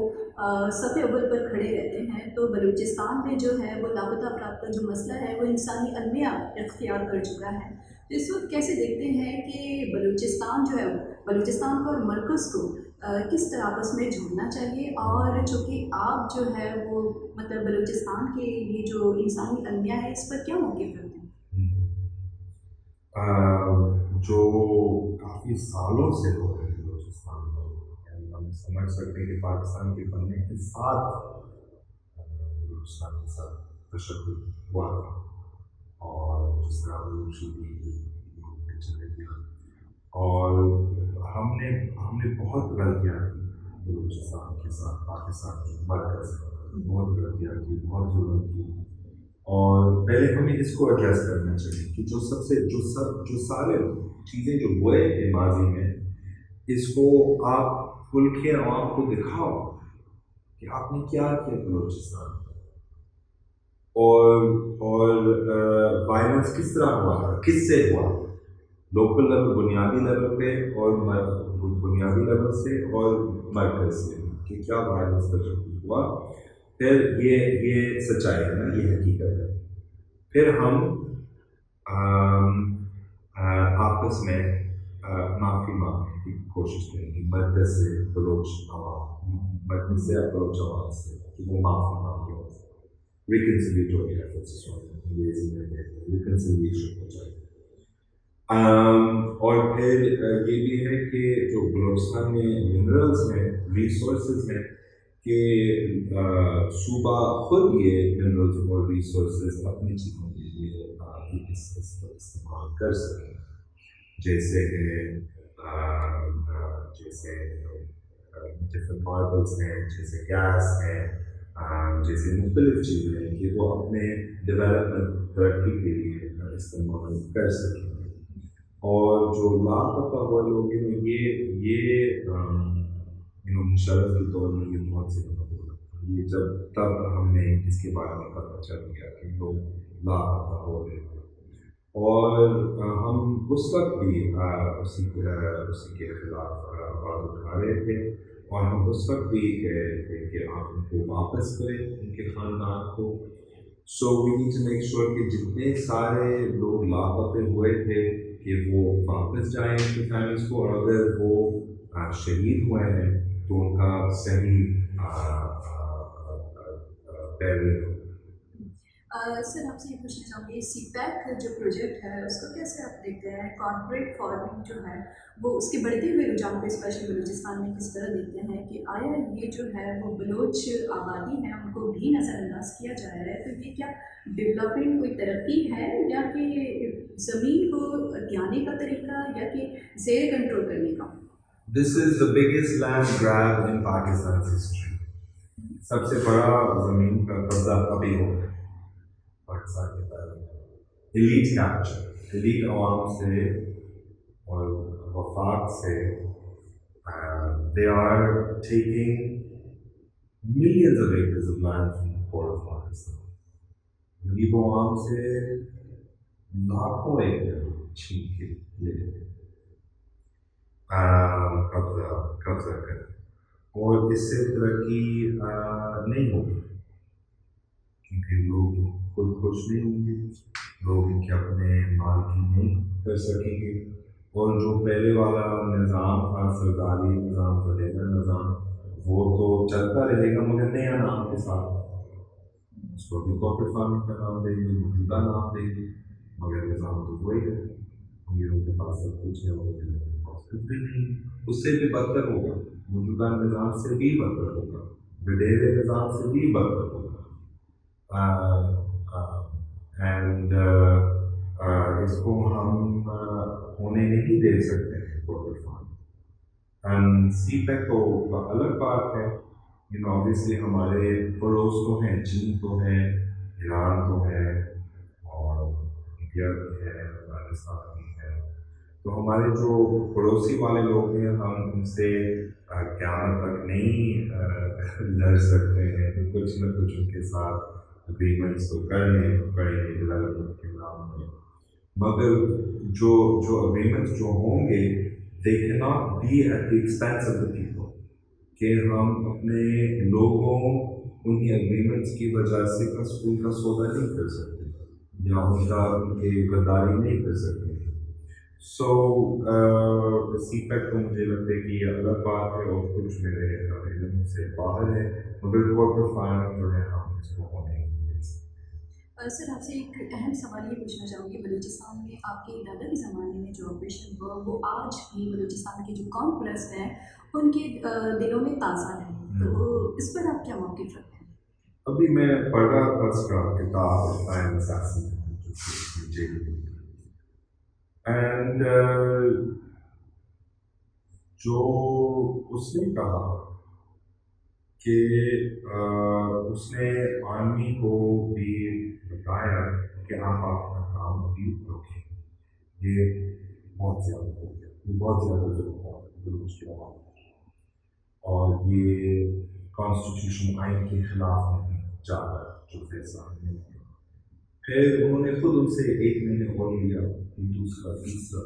सफ़े अव्वल पर खड़े रहते हैं, तो बलूचिस्तान में जो है वो लापता अफराद का जो मसला है वो इंसानी अलमिया इख्तियार कर चुका है। तो इस वक्त कैसे देखते हैं कि बलूचिस्तान जो है बलूचिस्तान को और मरकज़ को किस तरह आपस में जोड़ना चाहिए और चूँकि आप जो है वो मतलब बलूचिस्तान के ये जो इंसानी अलमिया है इस पर क्या मौक़िफ़ रखते हैं? जो काफ़ी सालों से हो रहे हैं बलूचिस्तान में हम समझ सकते हैं कि पाकिस्तान के बनने के साथ बलूचिस्तान के साथ तशद्दुद हुआ था और जिस तरह चले गया और हमने बहुत गलतियाँ की बलूचिस्तान के साथ पाकिस्तान के मरकज़ बहुत गलतियाँ की बहुत जुल्म की और पहले हमें इसको एड्रेस करना चाहिए कि जो सारे चीज़ें जो हुए थे माजी में इसको आप खुल के आवाम को दिखाओ कि आपने क्या किया बलूचिस्तान और वायलेंस किस तरह हुआ किससे हुआ लोकल लेवल बुनियादी लेवल पे और बुनियादी लेवल से और मरकज़ से कि क्या वायलेंस तशद्दुद हुआ फिर ये सच्चाई है ना ये हकीकत है फिर हम आपस में माफ़ी मांगने की कोशिश करेंगे मरकज़ से बलोच आवाम मरकज़ से बलोच आवाम से कि वो माफ़ी मांगे रिकन्सिलिएटरी एफर्ट्स अंग्रेजी में रिकन्सिलिएशन हो जाए और फिर ये भी है कि जो बलूचिस्तान में मिनरल्स में रिसोर्सेज में कि सूबा खुद ये मिनरल्स और रिसोर्सेज अपनी चीज़ों के लिए इस्तेमाल कर सकें जैसे डिफरेंट मार्बल्स हैं जैसे गैस है जैसे मुख्तलिफ चीज़ें हैं कि वो अपने डेवलपमेंट तरक्की के लिए इस्तेमाल कर सकें और जो लापता हुए लोग हैं ये मुशर्रफ के तौर में ये बहुत से ये जब तब हमने इसके बारे में पता चल गया कि लोग लापता हो रहे थे और हम उस वक्त भी उसी के खिलाफ आवाज़ उठा रहे थे और हम उस वक्त भी कह रहे थे कि आप उनको वापस करें उनके ख़ानदान को so we need to make sure कि जितने सारे लोग लापते हुए थे कि वो वापस जाएं उनकी फैमिलीज़ को और अगर वो शहीद हुए हैं तो उनका सही पैरवी सर आपसे ये पूछना चाहूँगी सीपैक जो प्रोजेक्ट है उसको कैसे आप देखते हैं कॉर्पोरेट फार्मिंग जो है वो उसके बढ़ते हुए रुझान को स्पेशली बलूचिस्तान में किस तरह देखते हैं कि आया ये जो है वो बलोच आबादी है उनको भी नज़रअंदाज किया जा रहा है तो ये क्या डेवलपमेंट कोई तरक्की है या कि ज़मीन को हथियाने का तरीका या कि ज़ेर कंट्रोल करने का? This is the biggest land grab in Pakistan history सबसे बड़ा ज़मीन का कब्जा अभी हो पाकिस्तान के पहले एलीट कैप्चर एलीट अवाम से और वफाक से they are taking millions of acres of land from the port of Pakistan गरीब अवाम से लाखों एकड़ छीन के ले कब्जा कर और इससे तरक्की नहीं होगी क्योंकि लोग खुद खुश नहीं होंगे लोग इनके अपने मालिकी नहीं कर सकेंगे और जो पहले वाला निज़ाम था सरकारी निज़ाम वडेरा निज़ाम وہ تو چلتا رہے گا مگر نیا نام کے ساتھ. اس کو بھی کارپوریٹ فارمنگ کا نام دیں گے, موجودہ نام دیں گے, مگر نظام تو وہی ہے. امیر کے پاس سب کچھ ہے اور کے پاس کچھ بھی نہیں. اس سے بھی بدتر ہوگا, موجودہ نظام سے بھی بدتر ہوگا, وڈیرے نظام سے بھی بدتر ہوگا. اینڈ اس کو ہم ہونے نہیں دے سکتے ہیں corporate farming. And CPEC تو الگ بات ہے. آبویسلی ہمارے پڑوس تو ہیں, چین تو ہے, ایران تو ہے, اور انڈیا بھی ہے, افغانستان بھی ہے. تو ہمارے جو پڑوسی والے لوگ ہیں ہم ان سے قیامت تک نہیں لڑ سکتے ہیں. کچھ نہ کچھ ان کے ساتھ اگریمنٹس تو کرنے پڑیں گے ڈیولپمنٹ کے نام میں. مگر جو اگریمنٹس جو ہوں گے they cannot be at the expense of the people. کہ ہم اپنے لوگوں انہی اگریمنٹس کی وجہ سے ان کا سودا نہیں کر سکتے یا ان کے غداری نہیں کر سکتے. سو سی پیک تو مجھے لگتا ہے کہ یہ الگ بات ہے اور کچھ میرے علم سے باہر ہے, مگر کارپوریٹ فارمنگ جو ہے ہم اس کو ہونے نہیں دے سکتے. سر آپ سے ایک اہم سوال یہ پوچھنا چاہوں گی. بلوچستان میں آپ کے دادا کے زمانے میں جو آپریشن ہوا وہ آج بھی بلوچستان کے جو قوم پرست ہیں ان کے دلوں میں تازہ ہے, تو اس پر آپ کیا موقف رکھتے ہیں؟ ابھی میں پڑھ رہا تھا اس کا کتاب اینڈ جو اس نے کہا کہ اس نے آرمی کو بھی بتایا کہ آپ اپنا کام ابھی رکھیں, یہ بہت زیادہ ہو گیا, یہ بہت زیادہ ضرورت ہے اور یہ کانسٹیٹیوشن آئین کے خلاف نہیں جا رہا جو فیصلہ نہیں کیا. پھر انہوں نے خود ان سے 1 مہینے اور لیا, دوسرا تیسرا.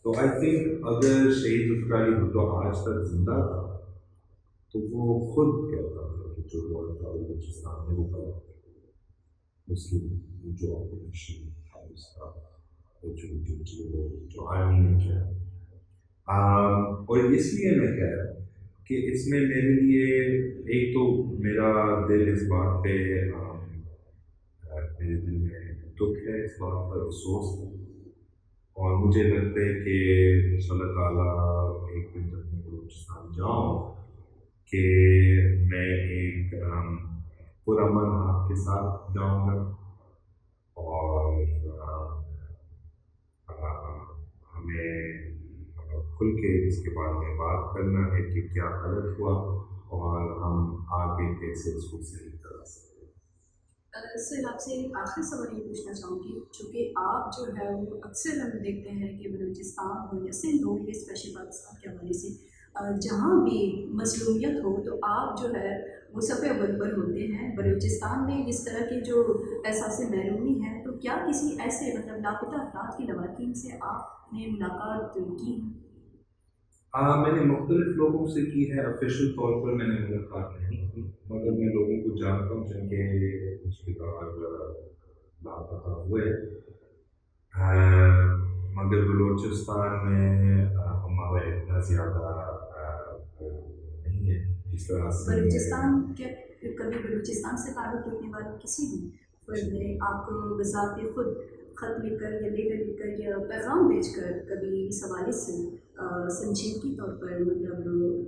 تو آئی تھنک اگر شہید ذوالفقار علی بھٹو آج تک زندہ تھا تو وہ خود کہتا تھا کہ جو ہوا تھا بلوچستان میں وہ کرا, اس کی جو آپریشن تھا اس کا جو آرمی نے کیا. اور اس لیے میں کہہ رہا ہوں کہ اس میں میرے لیے ایک تو میرا دل اس بات پہ میرے دل میں دکھ ہے, اس بات پر افسوس ہے, اور مجھے لگتا ہے کہ انشاءاللہ تعالیٰ ایک دن جب میں بلوچستان جاؤں کہ میں ایک پرامن آپ کے ساتھ جاؤں گا, اور ہمیں کھل کے اس کے بارے میں بات کرنا ہے کہ کیا غلط ہوا اور ہم آگے کیسے اس کو صحیح کرا سکتے. سر آپ سے ایک آخری سوال یہ پوچھنا چاہوں گی, چونکہ آپ جو ہے وہ اکثر ہم دیکھتے ہیں کہ بلوچستان ہو یا سندھ ہو, یہ اسپیشل پاکستان کے حوالے سے جہاں بھی مظلومیت ہو تو آپ جو ہے وہ صفحہ اول پر ہوتے ہیں. بلوچستان میں اس طرح کی جو احساس محرومی ہے, تو کیا کسی ایسے لاپتہ افراد کی لواحقین سے آپ نے ملاقات کی؟ میں نے مختلف لوگوں سے کی ہے, آفیشیل طور پر میں نے ملاقات نہیں کی, مگر میں لوگوں کو جانتا ہوں جن کے رشتے دار لاپتہ ہوئے. مگر بلوچستان میں ہمارا اتنا زیادہ نہیں ہے جس طرح سے بلوچستان کے کبھی بلوچستان سے تعلق رکھنے والے کسی بھی فرد نے آپ کو بذات خود خط لکھ کر یا لیٹر لکھ کر یا پیغام بھیج کر کبھی اس حوالے سے سنجیدگی طور پر مطلب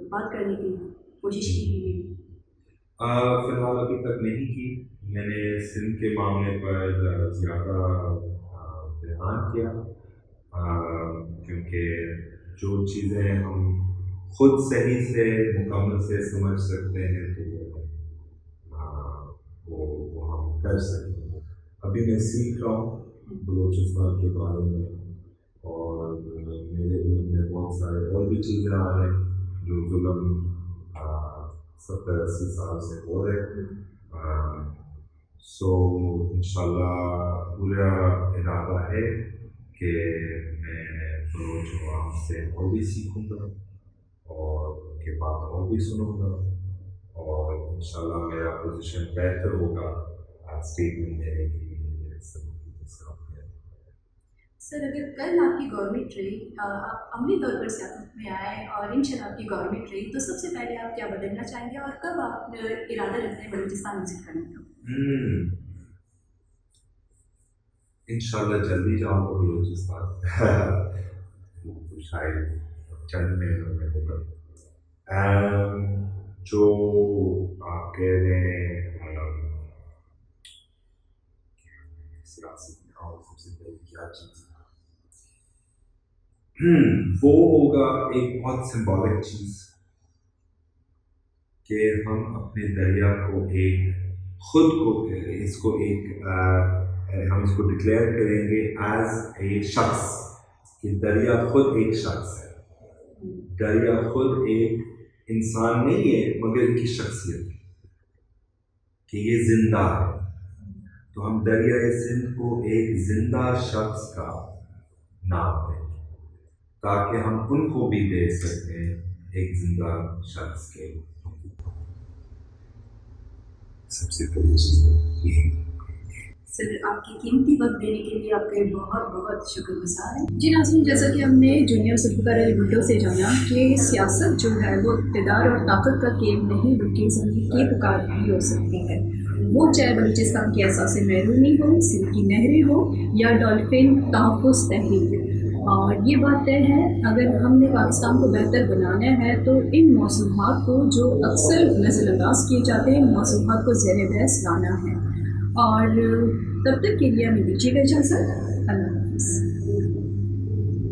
بات کرنے کی کوشش کی؟ فی الحال ابھی تک نہیں کی. میں نے سندھ کے معاملے پر زیادہ دھیان کیا, کیونکہ جو چیزیں ہم خود صحیح سے مکمل سے سمجھ سکتے ہیں تو وہ ہم کر سکیں. ابھی میں سیکھ رہا ہوں بلوچستان کے بارے میں, اور میرے علم میں بہت سارے اور بھی چیزیں آ رہے ہیں جو ظلم 70-80 سال سے ہو رہے ہیں. سو انشاءاللہ پورا ارادہ ہے کہ میں بلوچ عوام سے اور بھی سیکھوں گا اور ان کے بات اور بھی سنوں گا, اور انشاءاللہ میرا پوزیشن بہتر ہوگا اسٹیٹمنٹ دینے کے لیے. सर अगर कल आपकी गवर्नमेंट रही, आप अमली तौर पर सियासत में आए और इंशाल्लाह आपकी गवर्नमेंट रही, तो सबसे पहले आप क्या बदलना चाहेंगे और कब आप इरादा रखते हैं बलूचिस्तान विजिट करने का? इंशाल्लाह जल्दी जाऊँगा बलूचिस्तान तो शायद चंद महीनों में होगा। जो आप कह रहे हैं सियासत में आओ, सबसे पहले क्या चीज़ वो होगा एक बहुत सिंबॉलिक चीज़ कि हम अपने दरिया को खुद को इसको हम इसको डिक्लेयर करेंगे एज ए शख्स, कि दरिया खुद एक शख्स है। दरिया खुद एक इंसान नहीं है मगर इनकी शख्सियत है कि ये जिंदा है। तो हम दरिया सिंध को एक जिंदा शख्स का नाम दें ताकि हम उनको भी दे सकें एक जिंदा शख्स के। सबसे बड़ी चीज़ ये। सर आपकी कीमती वक्त देने के लिए आपके बहुत बहुत शुक्रगुजार हैं। जी नाज़रीन, जैसा कि हमने जूनियर जुल्फ़िकार अली भुट्टो से जाना कि सियासत जो है वो इक़्तिदार और ताकत का गेम नहीं बल्कि ज़मीन की पुकार भी हो सकती है। वो चाहे बलूचिस्तान की एहसास महरूमी हो, सिंध की नहरें हो या डॉल्फिन तहफ़्फ़ुज़ तहरीक। और ये बात तय है, अगर हमने पाकिस्तान को बेहतर बनाना है तो इन मौज़ूआत को जो अक्सर नज़रअंदाज किए जाते हैं, मौज़ूआत को ज़ेर बहस लाना है। और तब तक के लिए हमें दीजिएगा इजाज़त। अल्लाह हाफ़िज़।